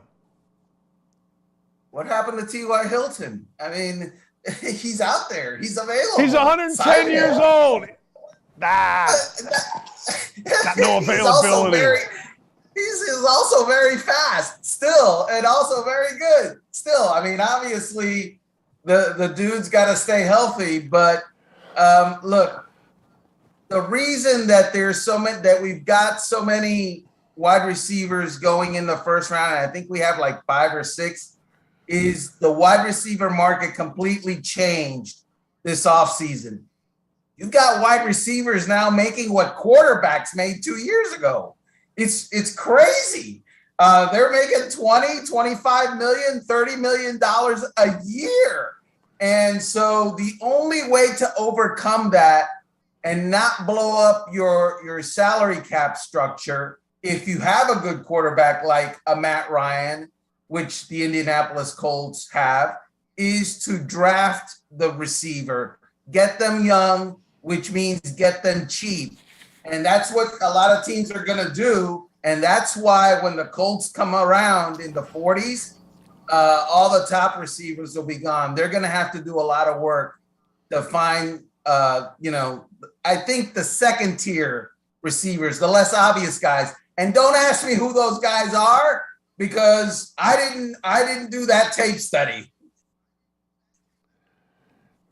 What happened to T.Y. Hilton? I mean, he's out there. He's available. He's 110 years old. Got no availability. He's also very fast still, and also very good still. I mean, obviously, the dude's got to stay healthy, but look, the reason that we've got so many wide receivers going in the first round, and I think we have like 5 or 6, is the wide receiver market completely changed this offseason. You've got wide receivers now making what quarterbacks made 2 years ago. It's crazy. They're making 20, 25 million, $30 million a year. And so the only way to overcome that and not blow up your salary cap structure, if you have a good quarterback like a Matt Ryan, which the Indianapolis Colts have, is to draft the receiver, get them young, which means get them cheap. And that's what a lot of teams are going to do. And that's why when the Colts come around in the 40s, all the top receivers will be gone. They're going to have to do a lot of work to find, I think the second tier receivers, the less obvious guys. And don't ask me who those guys are, because I didn't do that tape study.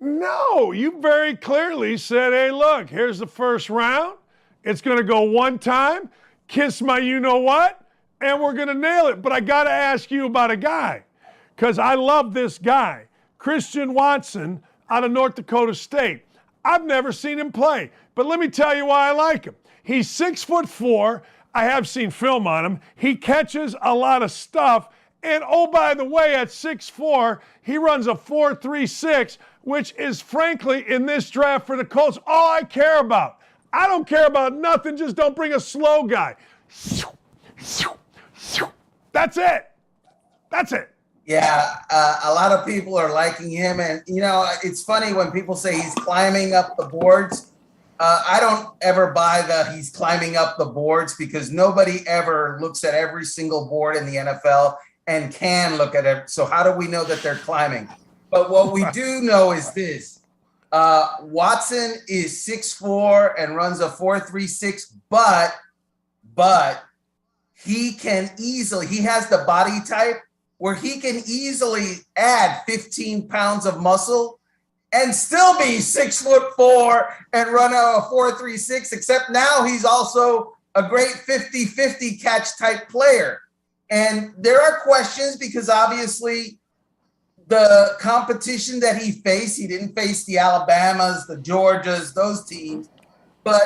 No, you very clearly said, hey, look, here's the first round. It's going to go one time, kiss my you-know-what, and we're going to nail it. But I got to ask you about a guy, because I love this guy, Christian Watson out of North Dakota State. I've never seen him play, but let me tell you why I like him. He's 6'4". I have seen film on him. He catches a lot of stuff. And oh, by the way, at 6'4", he runs a 4.36, which is frankly in this draft for the Colts all I care about. I don't care about nothing. Just don't bring a slow guy. That's it. That's it. Yeah, a lot of people are liking him. And, it's funny when people say he's climbing up the boards. I don't ever buy the he's climbing up the boards, because nobody ever looks at every single board in the NFL and can look at it. So how do we know that they're climbing? But what we do know is this. Watson is 6'4" and runs a 4.36, but he has the body type where he can easily add 15 pounds of muscle and still be 6'4" and run a 4.36, except now he's also a great 50-50 catch type player. And there are questions, because obviously the competition that he faced, he didn't face the Alabamas, the Georgias, those teams. But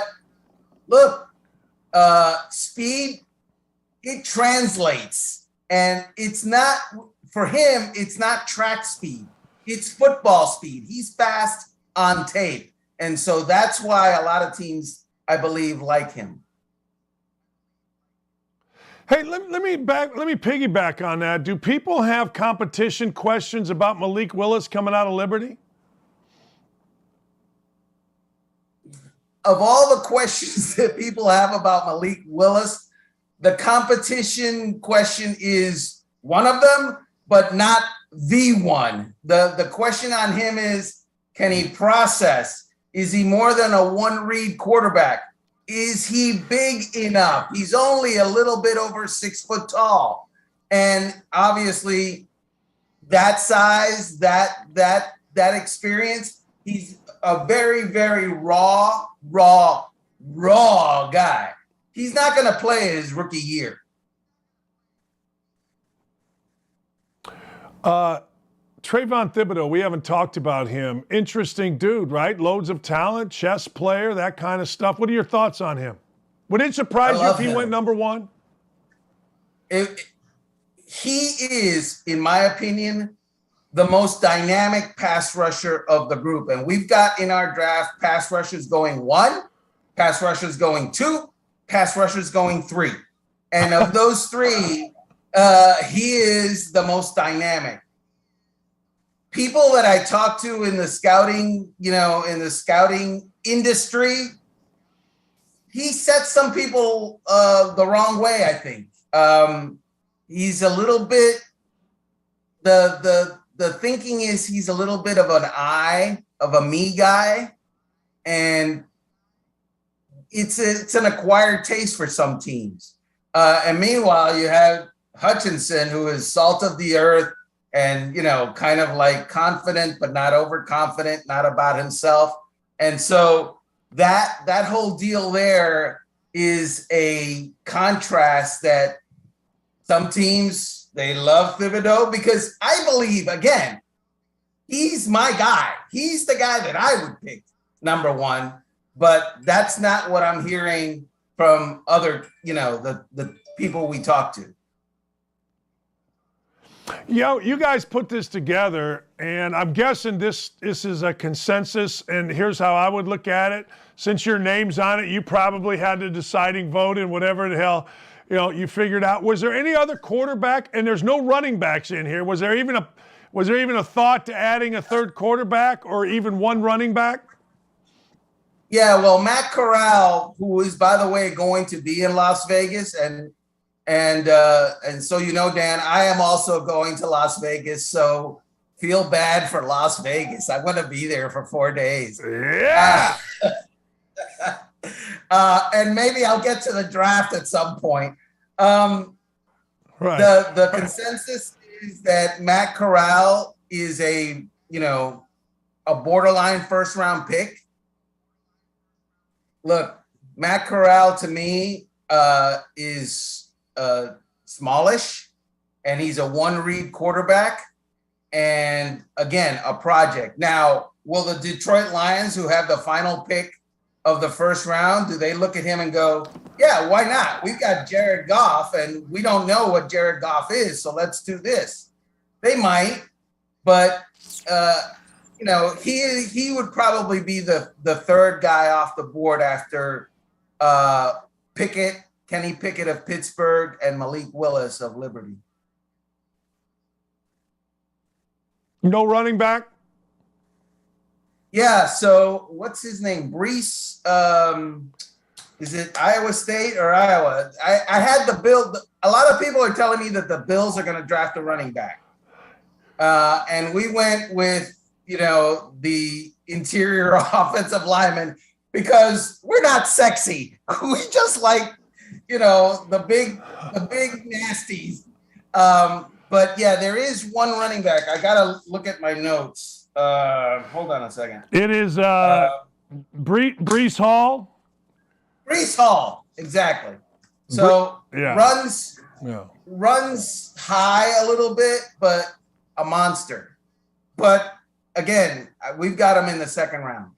look, speed, it translates. And it's not, for him, it's not track speed. It's football speed. He's fast on tape. And so that's why a lot of teams, I believe, like him. Hey, let me piggyback on that. Do people have competition questions about Malik Willis coming out of Liberty? Of all the questions that people have about Malik Willis, the competition question is one of them, but not the one. The question on him is, can he process? Is he more than a one-read quarterback? Is he big enough? He's only a little bit over 6 foot tall. And obviously that size, that experience, he's a very, very raw guy. He's not going to play his rookie year. Trayvon Thibodeau, we haven't talked about him. Interesting dude, right? Loads of talent, chess player, that kind of stuff. What are your thoughts on him? Would it surprise you if he went number one? He is, in my opinion, the most dynamic pass rusher of the group. And we've got in our draft pass rushers going 1, pass rushers going 2, pass rushers going 3. And of those 3, he is the most dynamic. People that I talk to in the scouting, industry, he sets some people the wrong way, I think. He's a little bit, the thinking is he's a little bit of a me guy. And it's an acquired taste for some teams. And meanwhile, you have Hutchinson, who is salt of the earth, and, kind of like confident, but not overconfident, not about himself. And so that whole deal there is a contrast that some teams, they love Thibodeau, because I believe, again, he's my guy. He's the guy that I would pick number 1, but that's not what I'm hearing from other, the people we talk to. You guys put this together, and I'm guessing this is a consensus, and here's how I would look at it. Since your name's on it, you probably had the deciding vote in whatever the hell, you figured out. Was there any other quarterback? And there's no running backs in here. Was there even a thought to adding a third quarterback or even one running back? Yeah, well, Matt Corral, who is, by the way, going to be in Las Vegas, and so Dan, I am also going to Las Vegas. So feel bad for Las Vegas. I'm going to be there for 4 days. Yeah. And maybe I'll get to the draft at some point. Right. The consensus is that Matt Corral is a borderline first round pick. Look, Matt Corral to me is smallish, and he's a one-read quarterback, and again, a project. Now, will the Detroit Lions, who have the final pick of the first round, do they look at him and go, yeah, why not? We've got Jared Goff, and we don't know what Jared Goff is, so let's do this. They might, but he would probably be the third guy off the board after Kenny Pickett of Pittsburgh and Malik Willis of Liberty. No running back? Yeah, so what's his name? Brees. Is it Iowa State or Iowa? I had the Bill. A lot of people are telling me that the Bills are going to draft a running back. And we went with, the interior offensive lineman because we're not sexy. We just like, the big nasties. But yeah, there is one running back. I got to look at my notes. Hold on a second. It is Brees Hall. Brees Hall, exactly. So runs high a little bit, but a monster. But again, we've got him in the second round.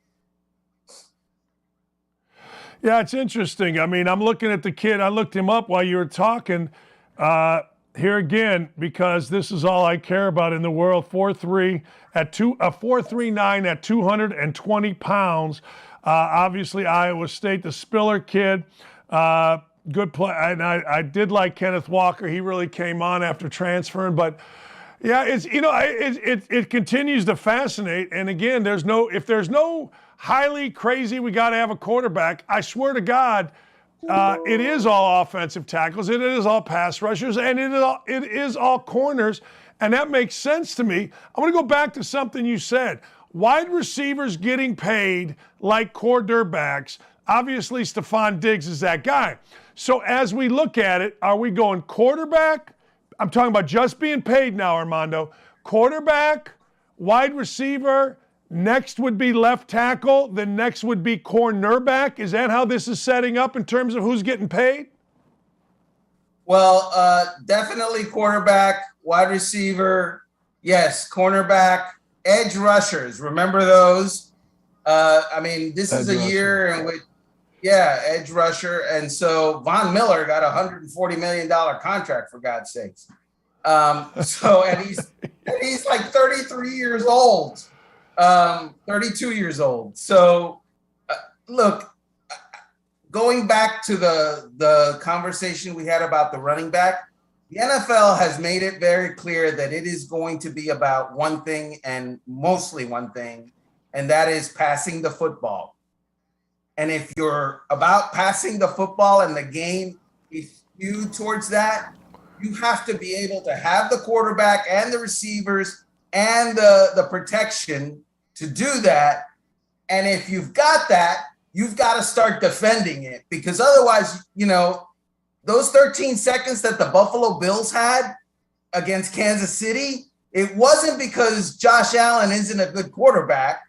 Yeah, it's interesting. I mean, I'm looking at the kid. I looked him up while you were talking. Here again, because this is all I care about in the world. 4'3" at 4'3" at 220 pounds. Obviously, Iowa State, the Spiller kid. Good play. And I did like Kenneth Walker. He really came on after transferring. But yeah, it continues to fascinate. And again, if there's no highly crazy, we got to have a quarterback. I swear to God, it is all offensive tackles, it is all pass rushers, and it is all corners, and that makes sense to me. I want to go back to something you said. Wide receivers getting paid like quarterbacks. Obviously, Stephon Diggs is that guy. So as we look at it, are we going quarterback? I'm talking about just being paid now, Armando. Quarterback, wide receiver, next would be left tackle, then next would be cornerback. Is that how this is setting up in terms of who's getting paid? Well, definitely quarterback, wide receiver, yes, cornerback, edge rushers. Remember those? This is a year in which, edge rusher. And so Von Miller got a $140 million contract, for God's sakes. And he's like 33 years old. 32 years old. So, look, going back to the conversation we had about the running back, the NFL has made it very clear that it is going to be about one thing and mostly one thing, and that is passing the football. And if you're about passing the football and the game is skewed towards that, you have to be able to have the quarterback and the receivers and the protection to do that. And if you've got that, you've got to start defending it, because otherwise, those 13 seconds that the Buffalo Bills had against Kansas City, it wasn't because Josh Allen isn't a good quarterback.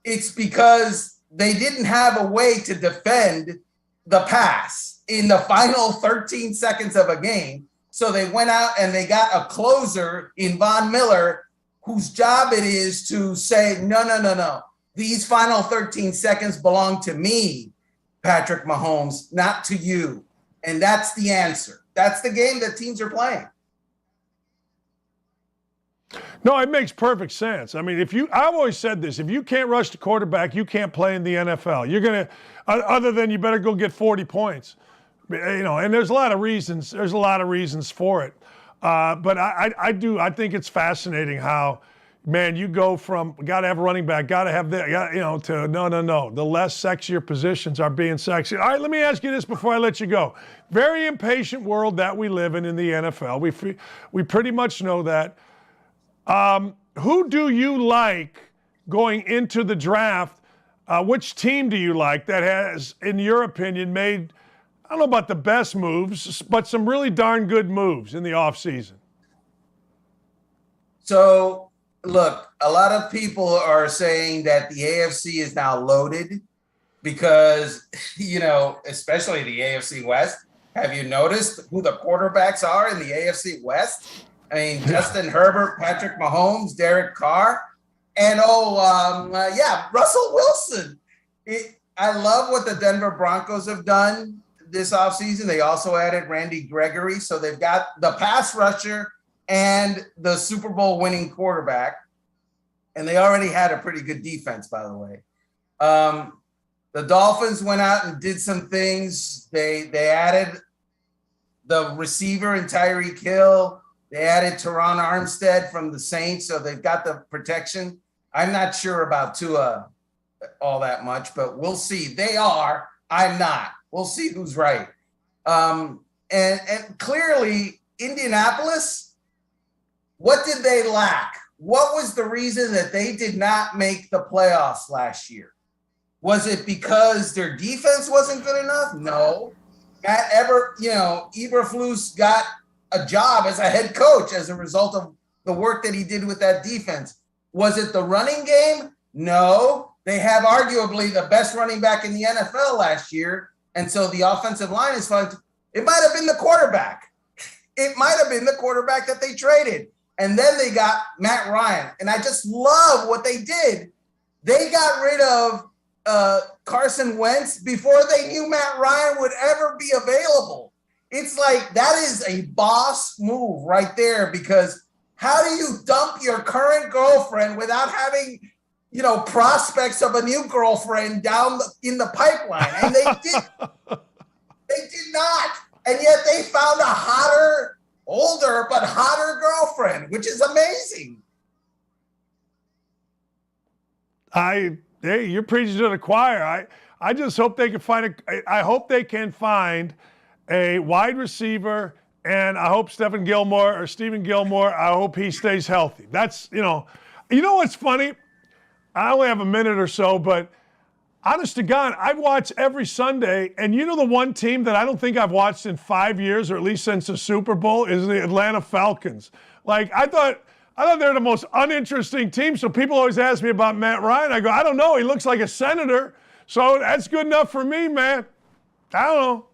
It's because they didn't have a way to defend the pass in the final 13 seconds of a game. So they went out and they got a closer in Von Miller, whose job it is to say, no. These final 13 seconds belong to me. Patrick Mahomes, not to you. And that's the answer. That's the game that teams are playing. No, it makes perfect sense. I mean, I've always said this, if you can't rush the quarterback, you can't play in the NFL. You're going to, other than you better go get 40 points. And there's a lot of reasons. There's a lot of reasons for it. But I think it's fascinating how, man, you go from got to have a running back, got to have that, to no. The less sexier positions are being sexy. All right, let me ask you this before I let you go. Very impatient world that we live in the NFL. We pretty much know that. Who do you like going into the draft? Which team do you like that has, in your opinion, made, I don't know about the best moves, but some really darn good moves in the offseason? So, look, a lot of people are saying that the AFC is now loaded because, especially the AFC West. Have you noticed who the quarterbacks are in the AFC West? I mean, Justin Herbert, Patrick Mahomes, Derek Carr, and Russell Wilson. I love what the Denver Broncos have done this offseason. They also added Randy Gregory, so they've got the pass rusher and the Super Bowl winning quarterback, and they already had a pretty good defense, by the way. The Dolphins went out and did some things. They added the receiver in Tyreek Hill. They added Teron Armstead from the Saints, so they've got the protection. I'm not sure about Tua all that much, but we'll see. They are. I'm not. We'll see who's right. And clearly, Indianapolis, what did they lack? What was the reason that they did not make the playoffs last year? Was it because their defense wasn't good enough? No. Eberflus got a job as a head coach as a result of the work that he did with that defense. Was it the running game? No. They have arguably the best running back in the NFL last year, and so the offensive line is fun. It might have been the quarterback. It might have been the quarterback that they traded. And then they got Matt Ryan, and I just love what they did. They got rid of Carson Wentz before they knew Matt Ryan would ever be available. It's like that is a boss move right there, because how do you dump your current girlfriend without having, prospects of a new girlfriend down in the pipeline? And they did. They did not. And yet they found a older but hotter girlfriend, which is amazing. Hey, you're preaching to the choir. I just hope they can find a wide receiver, and I hope Stephen Gilmore, I hope he stays healthy. That's, you know what's funny? I only have a minute or so, but honest to God, I've watched every Sunday, and the one team that I don't think I've watched in 5 years, or at least since the Super Bowl, is the Atlanta Falcons. Like, I thought they're the most uninteresting team, so people always ask me about Matt Ryan. I go, I don't know, he looks like a senator, so that's good enough for me, man. I don't know.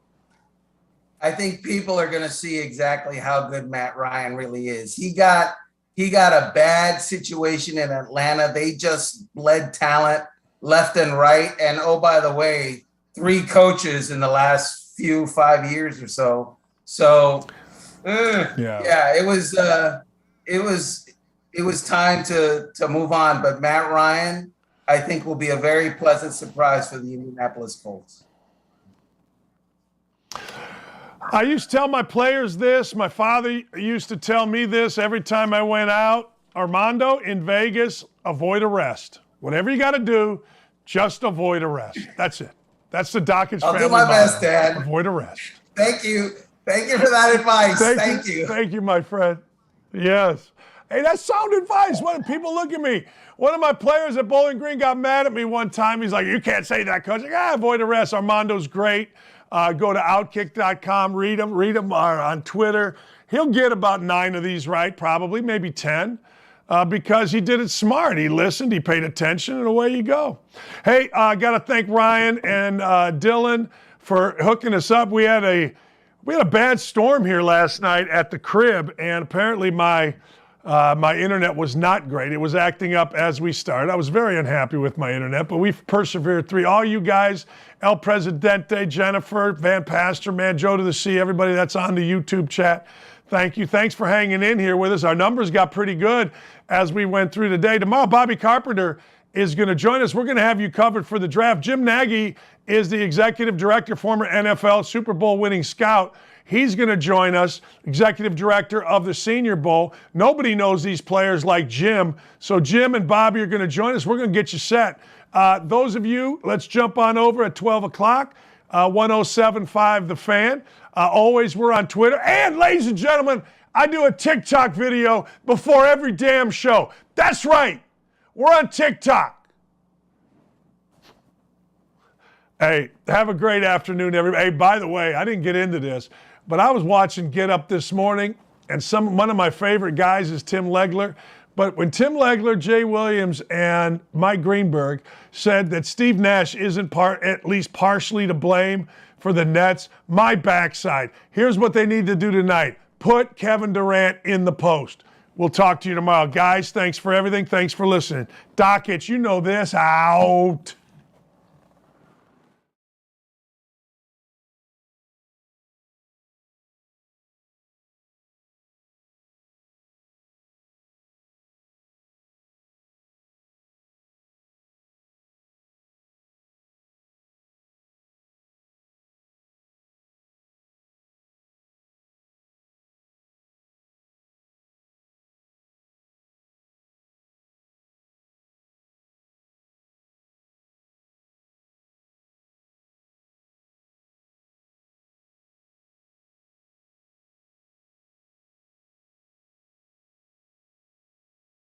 I think people are going to see exactly how good Matt Ryan really is. He got a bad situation in Atlanta. They just bled talent left and right. And oh, by the way, 3 coaches in the last 5 years or so. So, it was time to move on. But Matt Ryan, I think, will be a very pleasant surprise for the Indianapolis Colts. I used to tell my players this. My father used to tell me this every time I went out. Armando, in Vegas, avoid arrest. Whatever you got to do, just avoid arrest. That's it. That's the Dakich family. I'll do my best, Dad. Avoid arrest. Thank you. Thank you for that advice. Thank you. Thank you, my friend. Yes. Hey, that's sound advice. When people look at me. One of my players at Bowling Green got mad at me one time. He's like, you can't say that, coach. Like, avoid arrest. Armando's great. Go to Outkick.com, read him on Twitter. He'll get about 9 of these right, probably, maybe 10, because he did it smart. He listened, he paid attention, and away you go. Hey, I got to thank Ryan and Dylan for hooking us up. We had a bad storm here last night at the crib, and apparently my My internet was not great. It was acting up as we started. I was very unhappy with my internet, but we've persevered through. All you guys, El Presidente, Jennifer, Van Pastor, man, Joe to the Sea, everybody that's on the YouTube chat, thank you. Thanks for hanging in here with us. Our numbers got pretty good as we went through today. Tomorrow, Bobby Carpenter is going to join us. We're going to have you covered for the draft. Jim Nagy is the executive director, former NFL Super Bowl winning scout. He's going to join us, executive director of the Senior Bowl. Nobody knows these players like Jim. So Jim and Bobby are going to join us. We're going to get you set. Those of you, let's jump on over at 12 o'clock, 107.5 The Fan. Always, we're on Twitter. And ladies and gentlemen, I do a TikTok video before every damn show. That's right. We're on TikTok. Hey, have a great afternoon, everybody. Hey, by the way, I didn't get into this, but I was watching Get Up this morning, and one of my favorite guys is Tim Legler. But when Tim Legler, Jay Williams, and Mike Greenberg said that Steve Nash isn't at least partially to blame for the Nets, my backside. Here's what they need to do tonight. Put Kevin Durant in the post. We'll talk to you tomorrow. Guys, thanks for everything. Thanks for listening. Dakich, you know this. Out.